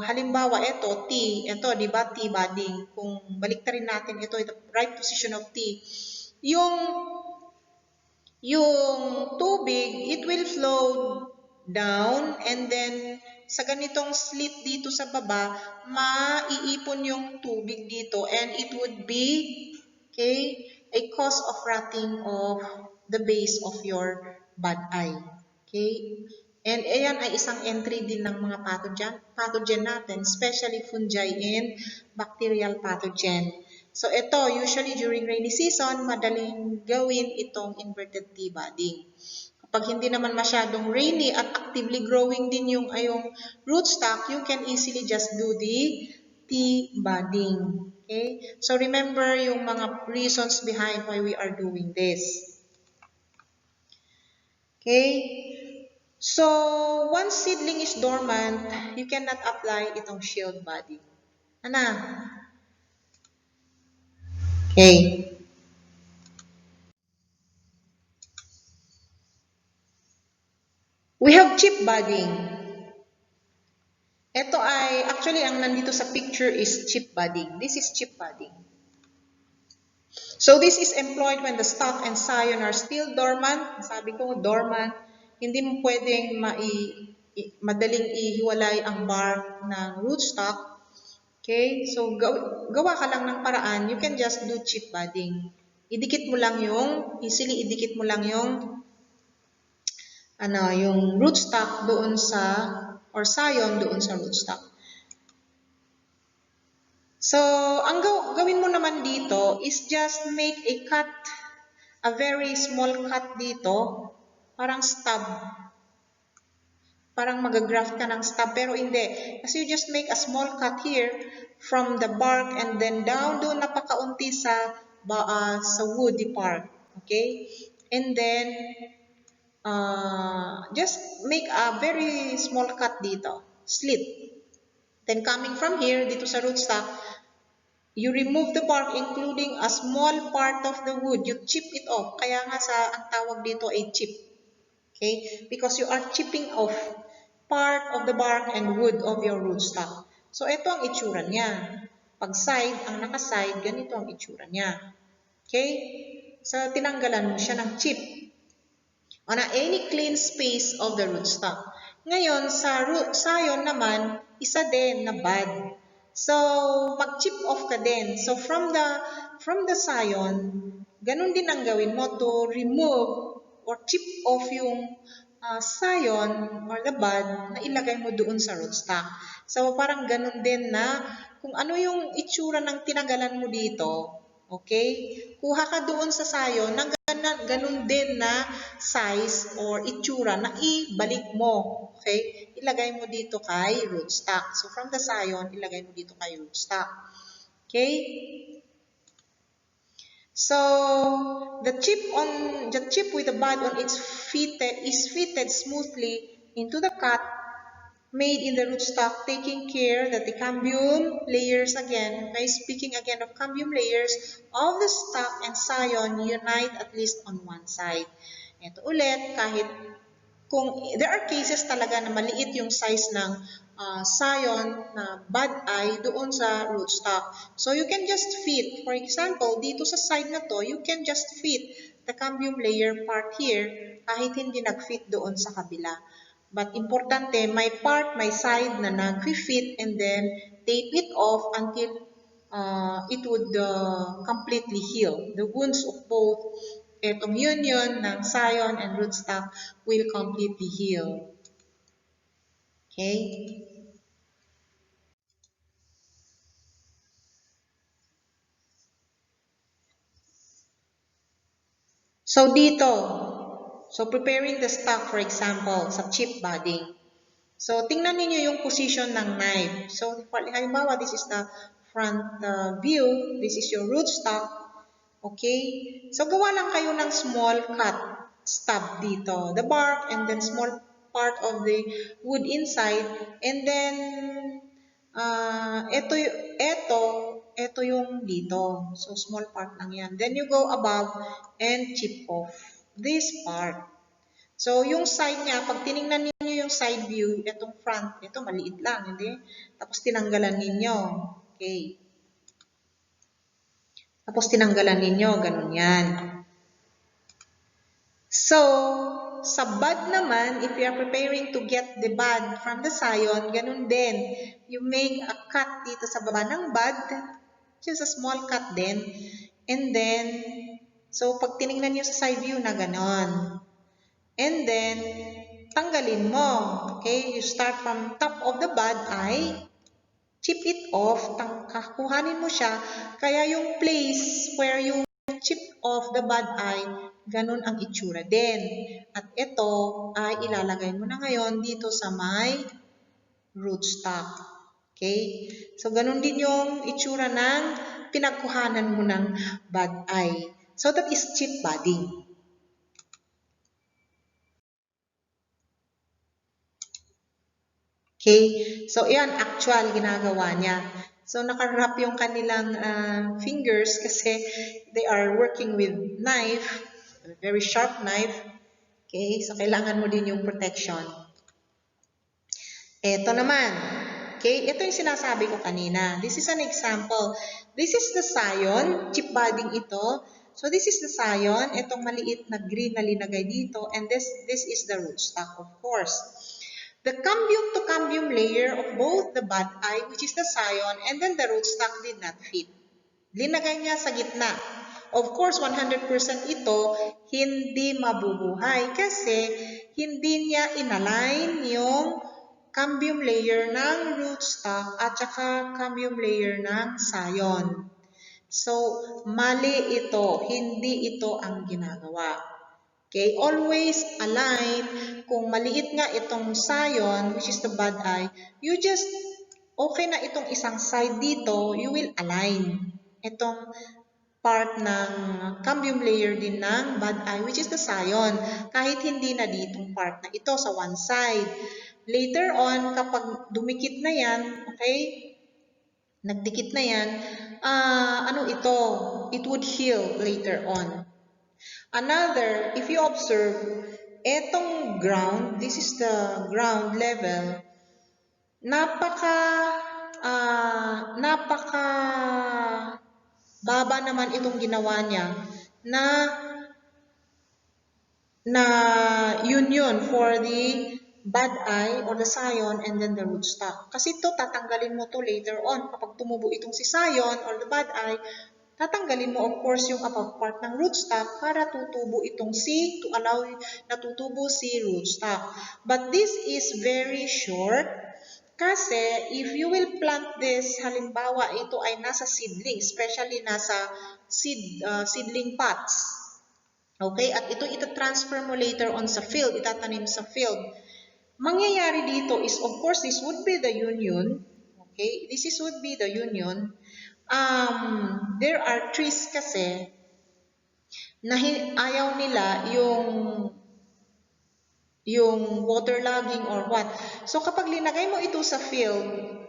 halimbawa ito di ba T budding, kung baliktarin natin ito right position of T, yung tubig, it will flow down and then sa ganitong slit dito sa baba, maiipon yung tubig dito and it would be, okay, a cause of rotting of the base of your bad eye. Okay? And ayan ay isang entry din ng mga pathogen natin, especially fungi and bacterial pathogen. So ito, usually during rainy season, madaling gawin itong inverted tea budding. Kapag hindi naman masyadong rainy at actively growing din yung rootstock, you can easily just do the tea budding. Okay? So remember yung mga reasons behind why we are doing this. Okay? So, once seedling is dormant, you cannot apply itong shield budding. Ano? Okay. We have chip budding. Ito ay, actually, ang nandito sa picture is chip budding. This is chip budding. So, this is employed when the stalk and scion are still dormant. Sabi ko, dormant. Hindi mo pwedeng madaling ihiwalay ang bark ng rootstock. Okay? So, gawa ka lang ng paraan. You can just do chip budding. Easily idikit mo lang yung rootstock doon sa, or scion doon sa rootstock. So, ang gawin mo naman dito is just make a very small cut dito, parang stub. Parang mag-graft ka ng stub, pero hindi. Kasi you just make a small cut here from the bark and then down doon napakaunti sa woody part. Okay? And then, just make a very small cut dito. Slit. Then coming from here, dito sa rootstock, you remove the bark including a small part of the wood. You chip it off. Kaya nga ang tawag dito ay chip. Okay? Because you are chipping off part of the bark and wood of your rootstock. So, ito ang itsura niya. Pag ang naka-side, ganito ang itsura niya. Okay? So, tinanggalan mo siya ng chip on any clean space of the rootstock. Ngayon, sa scion naman, isa din na bud. So, mag-chip off ka din. So, from the scion, ganun din ang gawin mo to remove or chip off yung scion or the bud na ilagay mo doon sa rootstock. So, parang ganun din na kung ano yung itsura ng tinanggalan mo dito, okay? Kuha ka doon sa scion ng ganun din na size or itsura na ibalik mo. Okay? Ilagay mo dito kay rootstock. So, from the scion, ilagay mo dito kay rootstock. Okay? So, the chip with the bud on is fitted smoothly into the cut made in the rootstock, taking care that the cambium layers again, okay, speaking again of cambium layers of the stalk and scion unite at least on one side. Ito ulit, kahit kung there are cases talaga na maliit yung size ng scion na bud eye doon sa rootstock. So you can just fit, for example, dito sa side na to, you can just fit the cambium layer part here kahit hindi nag-fit doon sa kabila. But importante, may side na nag-fit and then tape it off until it would completely heal. The wounds of both etong union ng scion and rootstock will completely heal. Okay? So dito, preparing the stock, for example, sa chip budding. So, tingnan niyo yung position ng knife. So, halimbawa, this is the front view. This is your rootstock. Okay? So, gawa lang kayo ng small cut stub dito. The bark and then small part of the wood inside. And then, ito yung dito. So, small part lang yan. Then, you go above and chip off this part. So, yung side niya, pag tiningnan ninyo yung side view, itong front, ito maliit lang, hindi? Tapos tinanggalan ninyo. Okay. Tapos tinanggalan ninyo, ganun yan. So, sa bud naman, if you are preparing to get the bud from the scion, ganun din. You make a cut dito sa baba ng bud, just a small cut din. And then, so pag tinignan nyo sa side view na ganon. And then, tanggalin mo. Okay? You start from top of the bud ay chip it off, kuhanin mo siya, kaya yung place where you chip off the bud eye, ganun ang itsura din. At ito ay ilalagay mo na ngayon dito sa may rootstock. Okay? So, ganun din yung itsura ng pinagkuhanan mo ng bud eye. So, that is chip budding. Okay? So, yan, actual ginagawa niya. So, nakarap yung kanilang fingers kasi they are working with knife, a very sharp knife. Okay? So, kailangan mo din yung protection. Ito naman. Okay? Ito yung sinasabi ko kanina. This is an example. This is the scion. Chip budding ito. So, this is the scion. Itong maliit na green na linagay dito. And this is the rootstock, of course. The cambium to cambium layer of both the bud eye, which is the scion, and then the rootstock did not fit. Linagay niya sa gitna. Of course, 100% ito hindi mabubuhay kasi hindi niya inalign yung cambium layer ng rootstock at saka cambium layer ng scion. So, mali ito. Hindi ito ang ginagawa. Okay, always align. Kung maliit nga itong scion, which is the bud eye, you just, okay na itong isang side dito, you will align itong part ng cambium layer din ng bud eye, which is the scion, kahit hindi na ditong part na ito sa one side. Later on, kapag dumikit na yan, okay, nagdikit na yan, ano ito? It would heal later on. Another, if you observe, etong ground, this is the ground level, napaka baba naman itong ginawa niya na union for the bud eye or the scion and then the rootstock. Kasi ito, tatanggalin mo to later on. Kapag tumubo itong si scion or the bud eye, tatanggalin mo, of course, yung above part ng rootstock para tutubo itong to allow na tutubo si rootstock. But this is very short kasi if you will plant this, halimbawa, ito ay nasa seedling, especially nasa seedling pots. Okay? At ito ita-transfer mo later on sa field, itatanim sa field. Mangyayari dito is, of course, this would be the union. Okay? Would be the union. There are trees kasi na ayaw nila yung waterlogging or what. So kapag linagay mo ito sa field,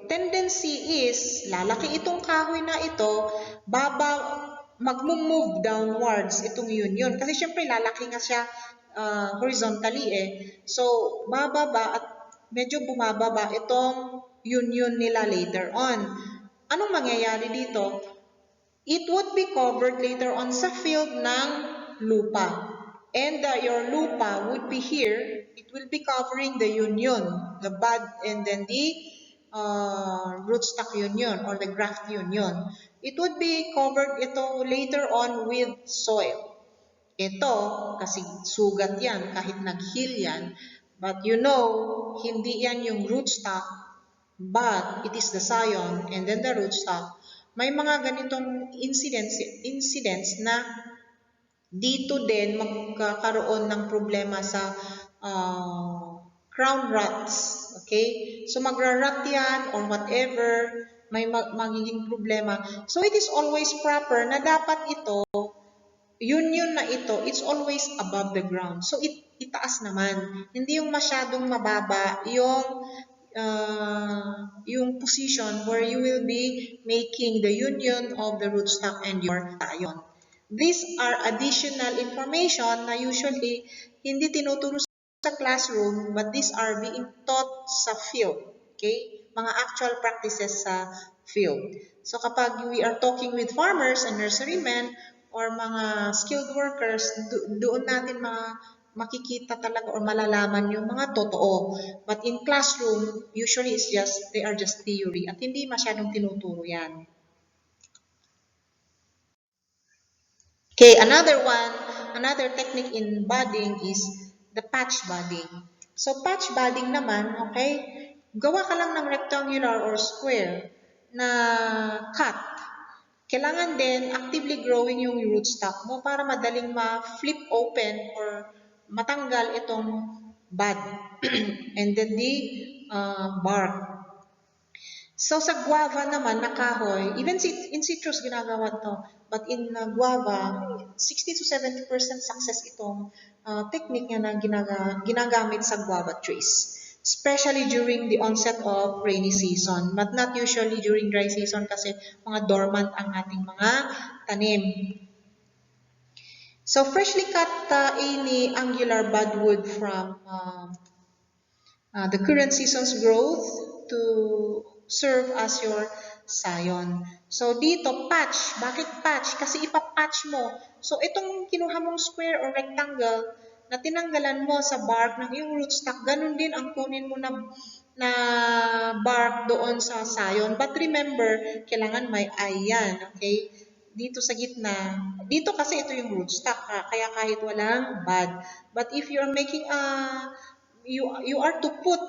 tendency is lalaki itong kahoy na ito, mag-move downwards itong union. Kasi syempre lalaki nga siya horizontally eh. So bababa at medyo bumababa itong union nila later on. Anong mangyayari dito? It would be covered later on sa field ng lupa. And your lupa would be here. It will be covering the union, the bud, and then the rootstock union or the graft union. It would be covered ito later on with soil. Ito, kasi sugat yan, kahit nag-heal yan. But you know, hindi yan yung rootstock, but it is the scion and then the rootstock. May mga ganitong incidents na dito din magkakaroon ng problema sa crown rots. Okay? So magra-rot yan or whatever, may magiging problema. So it is always proper na dapat ito, union na ito, it's always above the ground. So itaas naman. Hindi yung masyadong mababa yung position where you will be making the union of the rootstock and your scion. These are additional information na usually hindi tinuturo sa classroom, but these are being taught sa field. Okay? Mga actual practices sa field. So kapag we are talking with farmers and nurserymen or mga skilled workers, doon natin makikita talaga or malalaman yung mga totoo. But in classroom, usually they are just theory at hindi masyadong tinuturo yan. Okay, another technique in budding is the patch budding. So patch budding naman, okay, gawa ka lang ng rectangular or square na cut. Kailangan din actively growing yung rootstock mo para madaling ma-flip open or matanggal itong bud and then the bark. So sa guava naman na kahoy, even in citrus ginagawa to, but in guava, 60 to 70% success itong technique niya na ginagamit sa guava trees. Especially during the onset of rainy season, but not usually during dry season kasi mga dormant ang ating mga tanim. So freshly cut any angular budwood from the current season's growth to serve as your scion. So dito, patch. Bakit patch? Kasi ipapatch mo. So itong kinuha mong square or rectangle na tinanggalan mo sa bark ng iyong rootstock, ganun din ang kunin mo na bark doon sa scion. But remember, kailangan may eye yan. Okay? Dito sa gitna. Dito kasi ito yung rootstock. Kaya kahit walang bud. But if you're making you are to put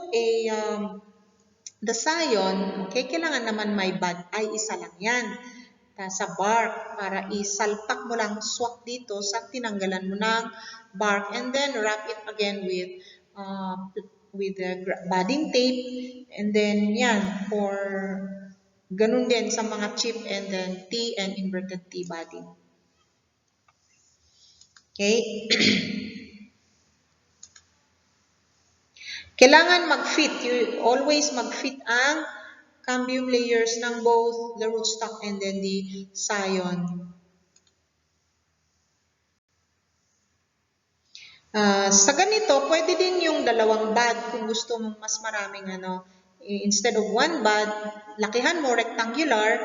the scion, okay, kailangan naman may bud ay isa lang yan sa bark para isalpak mo lang swak dito sa tinanggalan mo ng bark and then wrap it again with the budding tape and then yan for ganun din sa mga chip and then T and inverted T budding. Okay? Kailangan mag-fit. You always mag-fit ang cambium layers ng both the rootstock and then the scion. Sa ganito, pwede din yung dalawang bud kung gusto mong mas maraming instead of one bud, lakihan mo rectangular,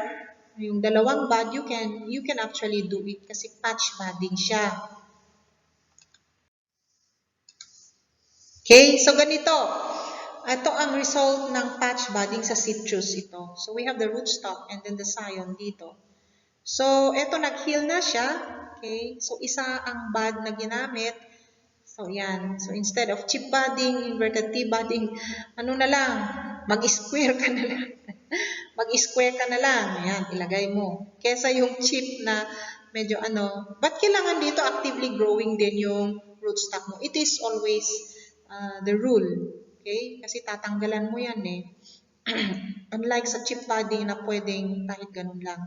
yung dalawang bud you can actually do it kasi patch budding siya. Okay, so ganito. Ito ang result ng patch budding sa citrus ito. So we have the rootstock and then the scion dito. So ito nag-heal na siya. Okay, so isa ang bud na ginamit. So yan. So instead of chip budding, inverted T budding, ano na lang, mag-square ka na lang. Mag-square ka na lang. Yan, ilagay mo. Kesa yung chip na medyo but kailangan dito actively growing din yung rootstock mo. It is always the rule. Okay? Kasi tatanggalan mo yan eh. Unlike sa chip budding na pwedeng kahit ganun lang.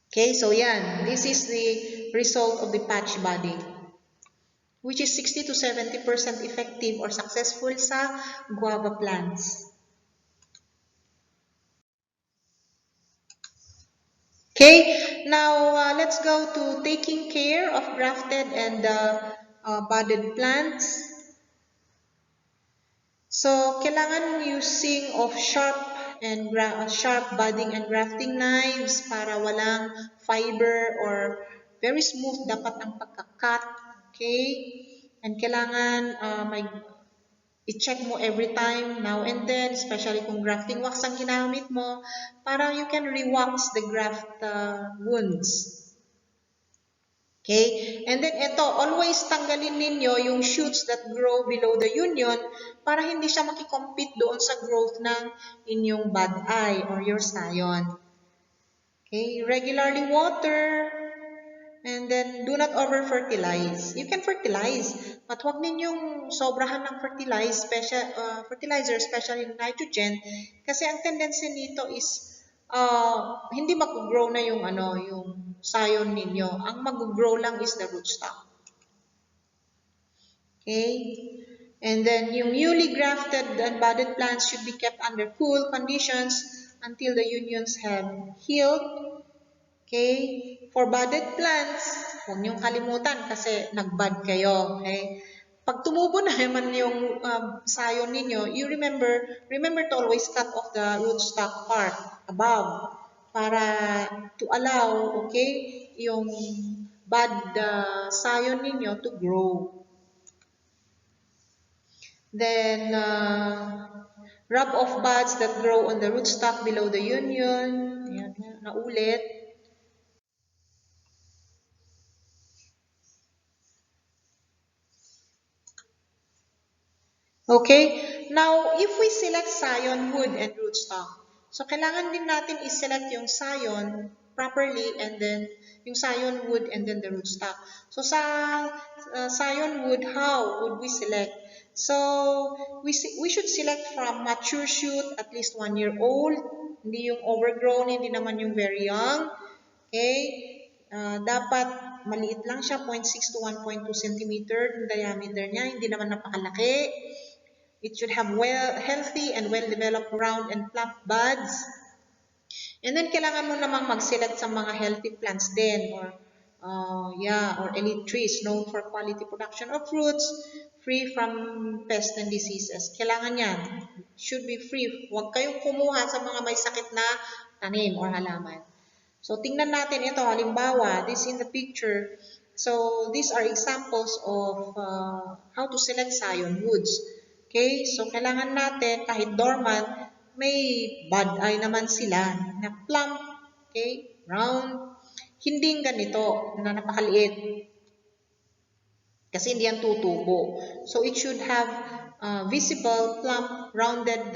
Okay, so yan. This is the result of the patch budding, which is 60 to 70% effective or successful sa guava plants. Okay, now let's go to taking care of grafted and budded plants. So, kailangan using of sharp budding and grafting knives para walang fiber or very smooth dapat ang pagka-cut. Okay? And kailangan i-check mo every time, now and then, especially kung grafting wax ang ginamit mo, para you can re-wax the graft wounds. Okay? And then ito, always tanggalin ninyo yung shoots that grow below the union para hindi siya makikompete doon sa growth ng inyong bud eye or your scion. Okay? Regularly water and then do not over-fertilize. You can fertilize, but huwag ninyong sobrahan ng fertilizer, especially nitrogen, kasi ang tendency nito is hindi mag-grow na yung scion ninyo. Ang mag-grow lang is the rootstock. Okay? And then yung newly grafted and budded plants should be kept under cool conditions until the unions have healed. Okay? For budded plants, huwag niyong kalimutan kasi nag-bud kayo. Okay? Pag tumubo na naman yung scion ninyo, you remember to always cut off the rootstock part above para to allow, okay, yung bud scion ninyo to grow. Then, rub off buds that grow on the rootstock below the union. Ayan, naulit. Okay? Now, if we select scion, wood, and rootstock, so kailangan din natin i-select yung scion properly and then yung scion wood and then the rootstock. So sa scion wood, how would we select? So we should select from mature shoot, at least 1 year old, hindi yung overgrown, hindi naman yung very young. Okay? Dapat maliit lang siya, 0.6 to 1.2 centimeter yung diameter niya, hindi naman napakalaki. It should have healthy and well-developed round and plump buds. And then, kailangan mo namang mag-select sa mga healthy plants din or elite trees known for quality production of fruits, free from pests and diseases. Kailangan yan. Should be free. Huwag kayong kumuha sa mga may sakit na tanim or halaman. So, tingnan natin ito. Halimbawa, this in the picture. So, these are examples of how to select scion woods. Okay? So, kailangan natin, kahit dormant, may bud eye naman sila na plump, okay, round, hindi ganito na napakaliit. Kasi hindi yan tutubo. So, it should have visible, plump, rounded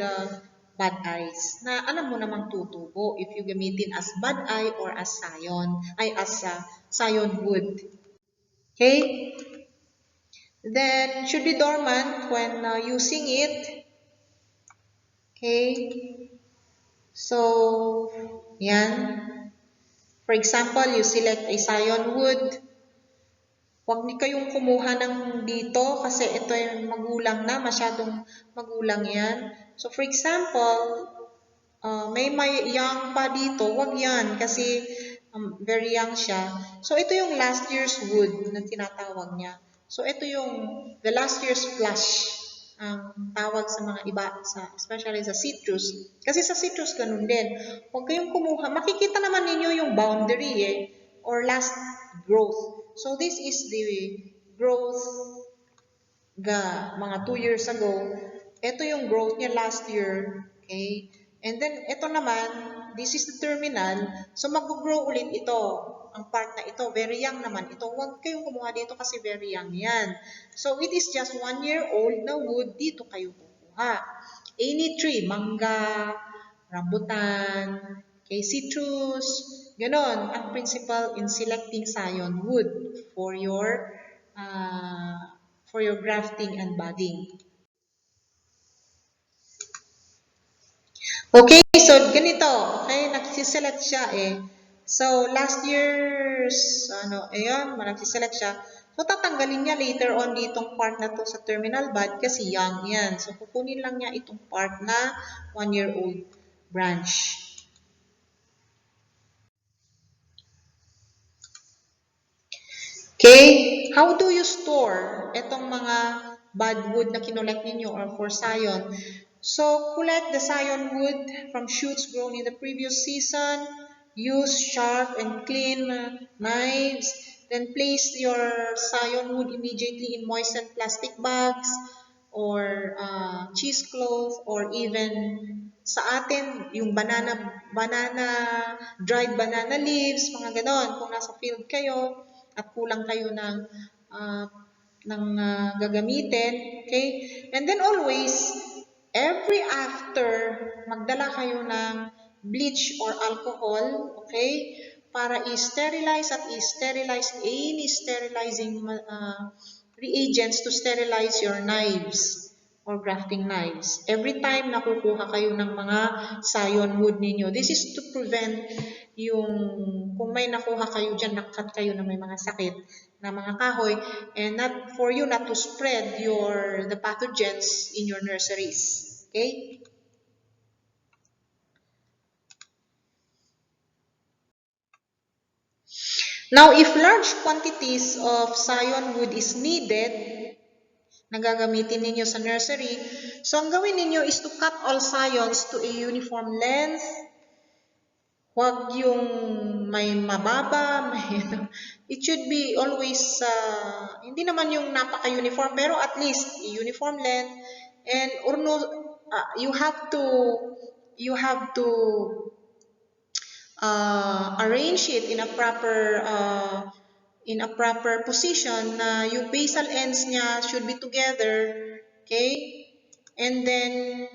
bud eyes na alam mo namang tutubo if you gamitin as bud eye or as scion wood. Okay? Then, should be dormant when using it. Okay? So, yan. For example, you select a scion wood. Huwag ni kayong kumuha ng dito kasi ito yung magulang na, masyadong magulang yan. So, for example, may young pa dito, huwag yan kasi very young siya. So, ito yung last year's wood na tinatawag niya. So, ito yung the last year's flush ang tawag sa mga iba, especially sa citrus. Kasi sa citrus, ganun din. Huwag kayong kumuha. Makikita naman ninyo yung boundary or last growth. So, this is the growth mga 2 years ago. Ito yung growth niya last year. Okay? And then, ito naman, this is the terminal. So, mag-grow ulit ito. Ang part na ito, very young naman ito. Huwag kayong kumuha dito kasi very young yan. So, it is just 1 year old na wood. Dito kayo kukuha. Any tree, mangga, rambutan, okay, citrus, ganon. Ang principle in selecting scion wood for your grafting and budding. Okay, so ganito. Okay, nagsiselect siya So, last year's, ayun, nagsiselect siya. So, tatanggalin niya later on ditong part na to sa terminal bud kasi young yan. So, kukunin lang niya itong part na 1-year-old branch. Okay, how do you store itong mga bud wood na kinolect ninyo or for scion? So, collect the scion wood from shoots grown in the previous season. Use sharp and clean knives. Then place your scion wood immediately in moistened plastic bags or cheesecloth or even sa atin, yung dried banana leaves, mga ganon. Kung nasa field kayo at kulang kayo ng gagamitin. Okay? And then always, every after, magdala kayo ng bleach or alcohol, okay, para i-sterilize at i-sterilize any sterilizing reagents to sterilize your knives or grafting knives. Every time nakukuha kayo ng mga scion wood ninyo, this is to prevent kung may nakuha kayo dyan, nakat kayo na may mga sakit na mga kahoy, and not for you not to spread the pathogens in your nurseries. Okay? Now, if large quantities of scion wood is needed, na gagamitin ninyo sa nursery, so ang gawin ninyo is to cut all scions to a uniform length Huwag yung may mababa, it should be always, hindi naman yung napaka-uniform, pero at least uniform length, and you have to arrange it in a proper position na yung basal ends niya should be together, okay? And then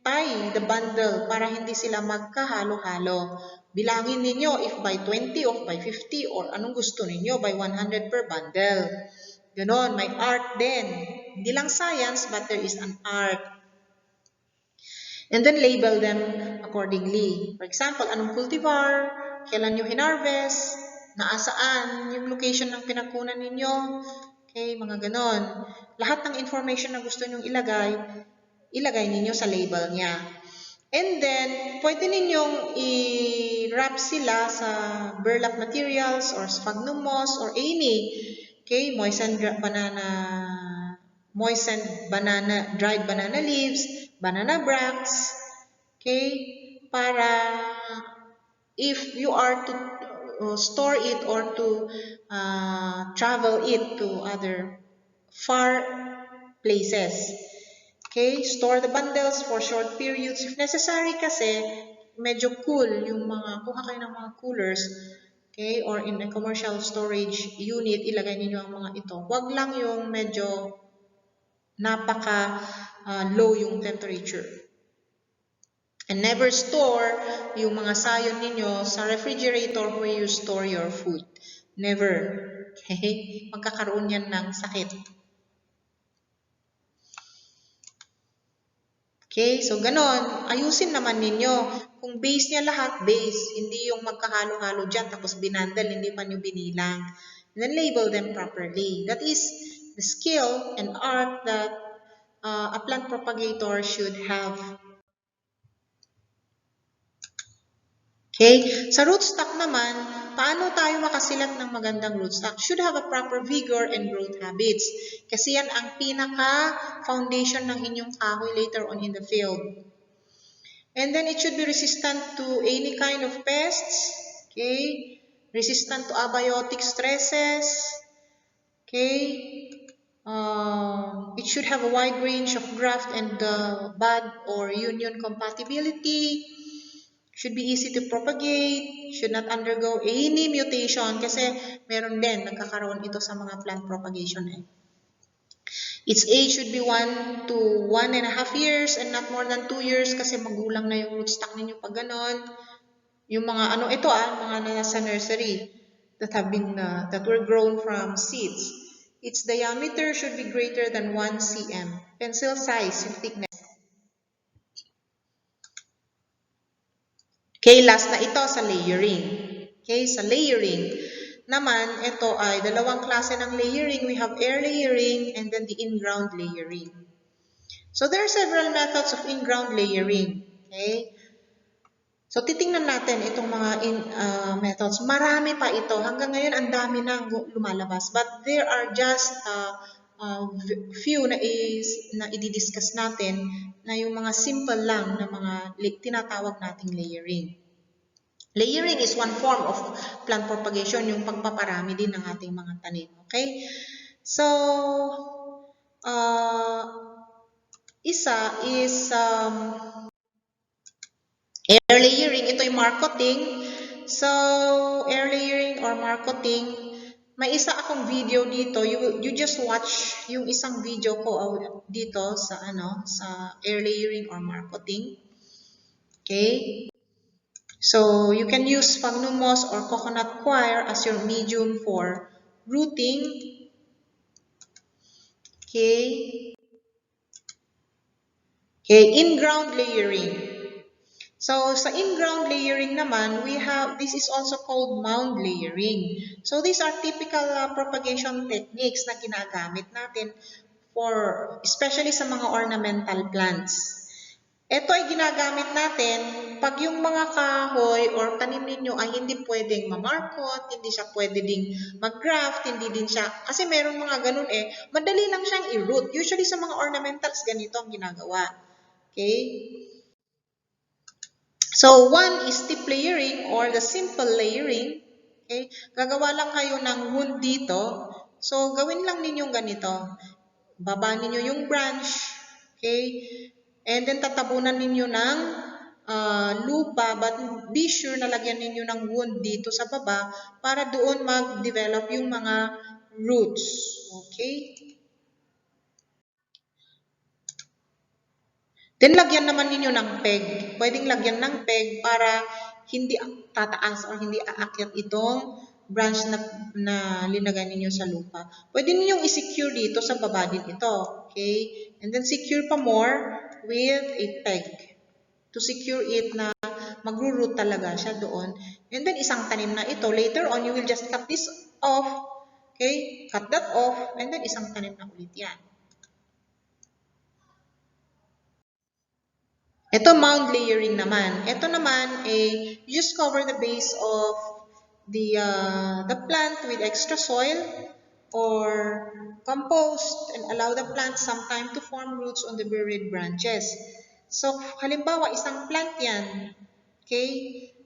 tie the bundle para hindi sila magkahalo-halo. Bilangin ninyo if by 20 or by 50 or anong gusto ninyo, by 100 per bundle. Ganon, may art din. Hindi lang science, but there is an art. And then label them accordingly. For example, anong cultivar, kailan nyo hinarvest, naasaan yung location ng pinagkunan ninyo, okay, mga ganon. Lahat ng information na gusto nyong ilagay ninyo sa label niya. And then, pwede ninyong i-wrap sila sa burlap materials or sphagnum moss or any, okay, moistened dried banana leaves, banana bracts, okay, para if you are to store it or to travel it to other far places. Okay, store the bundles for short periods if necessary kasi medyo cool yung kuha kayo ng mga coolers, okay, or in a commercial storage unit, ilagay niyo ang mga ito. Huwag lang yung medyo napaka low yung temperature. And never store yung mga sayon ninyo sa refrigerator where you store your food. Never. Okay? Magkakaroon yan ng sakit. Okay? So, ganon. Ayusin naman ninyo. Kung base niya lahat, base. Hindi yung magkahalo-halo dyan tapos binandal, hindi pa nyo binilang. And then label them properly. That is the skill and art that a plant propagator should have. Okay? Sa rootstock naman, paano tayo makasilat ng magandang rootstock? Should have a proper vigor and growth habits. Kasi yan ang pinaka-foundation ng inyong kahoy later on in the field. And then it should be resistant to any kind of pests. Okay? Resistant to abiotic stresses. Okay? It should have a wide range of graft and bud or union compatibility. Should be easy to propagate, should not undergo any mutation kasi meron din, nagkakaroon ito sa mga plant propagation. Its age should be 1 to 1.5 years and not more than 2 years kasi magulang na yung rootstock ninyo pag ganon. Yung mga mga nasa nursery that were grown from seeds. Its diameter should be greater than 1 cm. Pencil size, yung thickness. Okay, last na ito sa layering. Okay, sa layering naman, ito ay dalawang klase ng layering. We have air layering and then the in-ground layering. So, there are several methods of in-ground layering. Okay? So, titingnan natin itong mga methods. Marami pa ito. Hanggang ngayon, ang dami nang lumalabas. But there are just few na i-discuss natin na yung mga simple lang na mga tinatawag nating layering. Layering is one form of plant propagation, yung pagpaparami din ng ating mga tanim. Okay? So, isa is air layering. Ito yung marketing. So, air layering or marketing, may isa akong video dito. You just watch yung isang video ko dito sa air layering or marketing. Okay? So, you can use sphagnum moss or coconut coir as your medium for rooting. Okay? Okay, in-ground layering. So, sa in-ground layering naman, this is also called mound layering. So, these are typical propagation techniques na ginagamit natin especially sa mga ornamental plants. Ito ay ginagamit natin pag yung mga kahoy or tanim ninyo ay hindi pwedeng mamarkot, hindi siya pwede ding mag-graft, hindi din siya, kasi meron mga ganun madali lang siyang i-root. Usually sa mga ornamentals, ganito ang ginagawa. Okay? So, one is tip layering or the simple layering. Okay? Gagawa lang kayo ng wound dito. So, gawin lang ninyong ganito. Baba ninyo yung branch. Okay? And then, tatabunan ninyo ng lupa, but be sure na lagyan ninyo ng wound dito sa baba para doon mag-develop yung mga roots. Okay? Then, lagyan naman ninyo ng peg. Pwedeng lagyan ng peg para hindi tataas or hindi aakyat itong branch na linagay ninyo sa lupa. Pwede ninyong i-secure dito sa baba din ito. Okay? And then, secure pa more with a peg to secure it na magro-root talaga siya doon. And then, isang tanim na ito. Later on, you will just cut this off. Okay? Cut that off. And then, isang tanim na ulit yan. Ito, mound layering naman. Ito naman, you just cover the base of the plant with extra soil or compost and allow the plant some time to form roots on the buried branches. So, halimbawa, isang plant yan. Okay?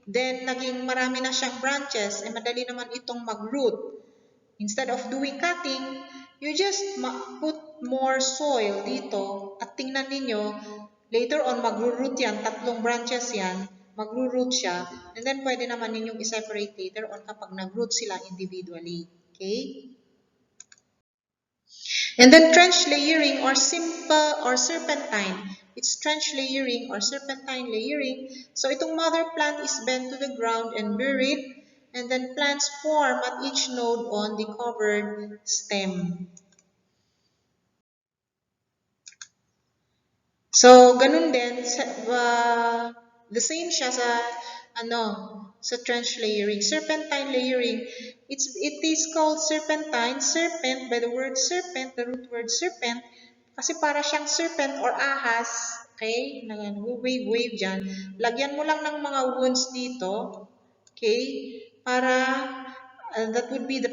Then, naging marami na siyang branches, madali naman itong mag-root. Instead of doing cutting, you just put more soil dito at tingnan ninyo, later on magro-root yan, 3 branches yan, magro-root siya, and then pwede naman ninyong i-separate later on kapag nag-root sila individually. Okay? And then trench layering or simple or serpentine. It's trench layering or serpentine layering. So itong mother plant is bent to the ground and buried, and then plants form at each node on the covered stem. So ganun din, the same siya sa sa trench layering. Serpentine layering, it is called serpentine, serpent by the word serpent, the root word serpent, kasi para siyang serpent or ahas, okay? Wave dyan. Lagyan mo lang ng mga wounds dito, okay? Para that would be the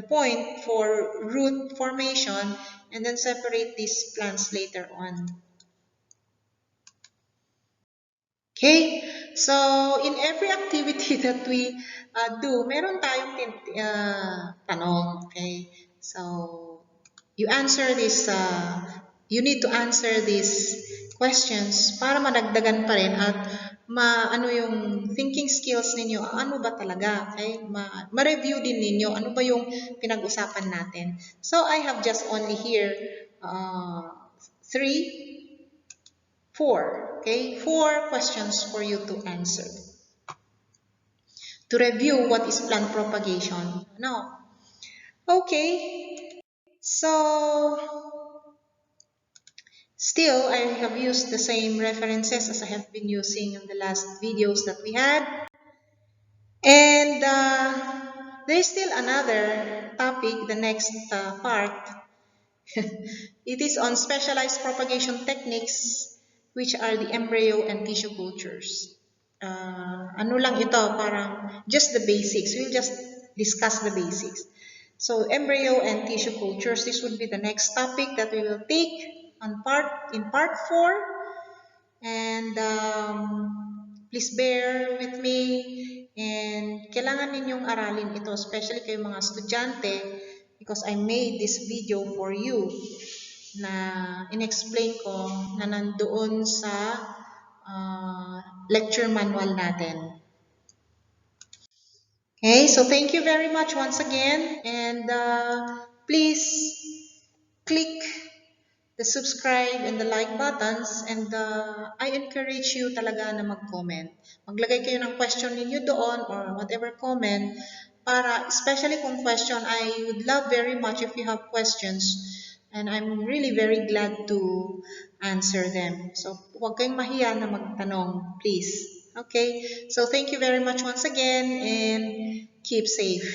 point for root formation, and then separate these plants later on. Okay, so in every activity that we do, meron tayong tanong. Okay, so you answer this. You need to answer these questions para madagdagan pa rin at ano yung thinking skills ninyo. Ano ba talaga? Okay, ma-review din ninyo. Ano ba yung pinag-usapan natin? So I have just only here 4, okay? 4 questions for you to answer. To review what is plant propagation. No. Okay. So, still, I have used the same references as I have been using in the last videos that we had. And there is still another topic, the next part. It is on specialized propagation techniques, which are the embryo and tissue cultures. Ano lang ito, parang just the basics. We'll just discuss the basics. So, embryo and tissue cultures, this would be the next topic that we will take in part 4. And please bear with me. And kailangan ninyong aralin ito, especially kayo mga estudyante, because I made this video for you na in-explain ko na nandoon sa lecture manual natin. Okay, so thank you very much once again, and please click the subscribe and the like buttons, and I encourage you talaga na mag-comment. Maglagay kayo ng question ninyo doon or whatever comment para, especially kung question, I would love very much if you have questions. And I'm really very glad to answer them. So, huwag kayong mahiya na magtanong, please. Okay? So, thank you very much once again and keep safe.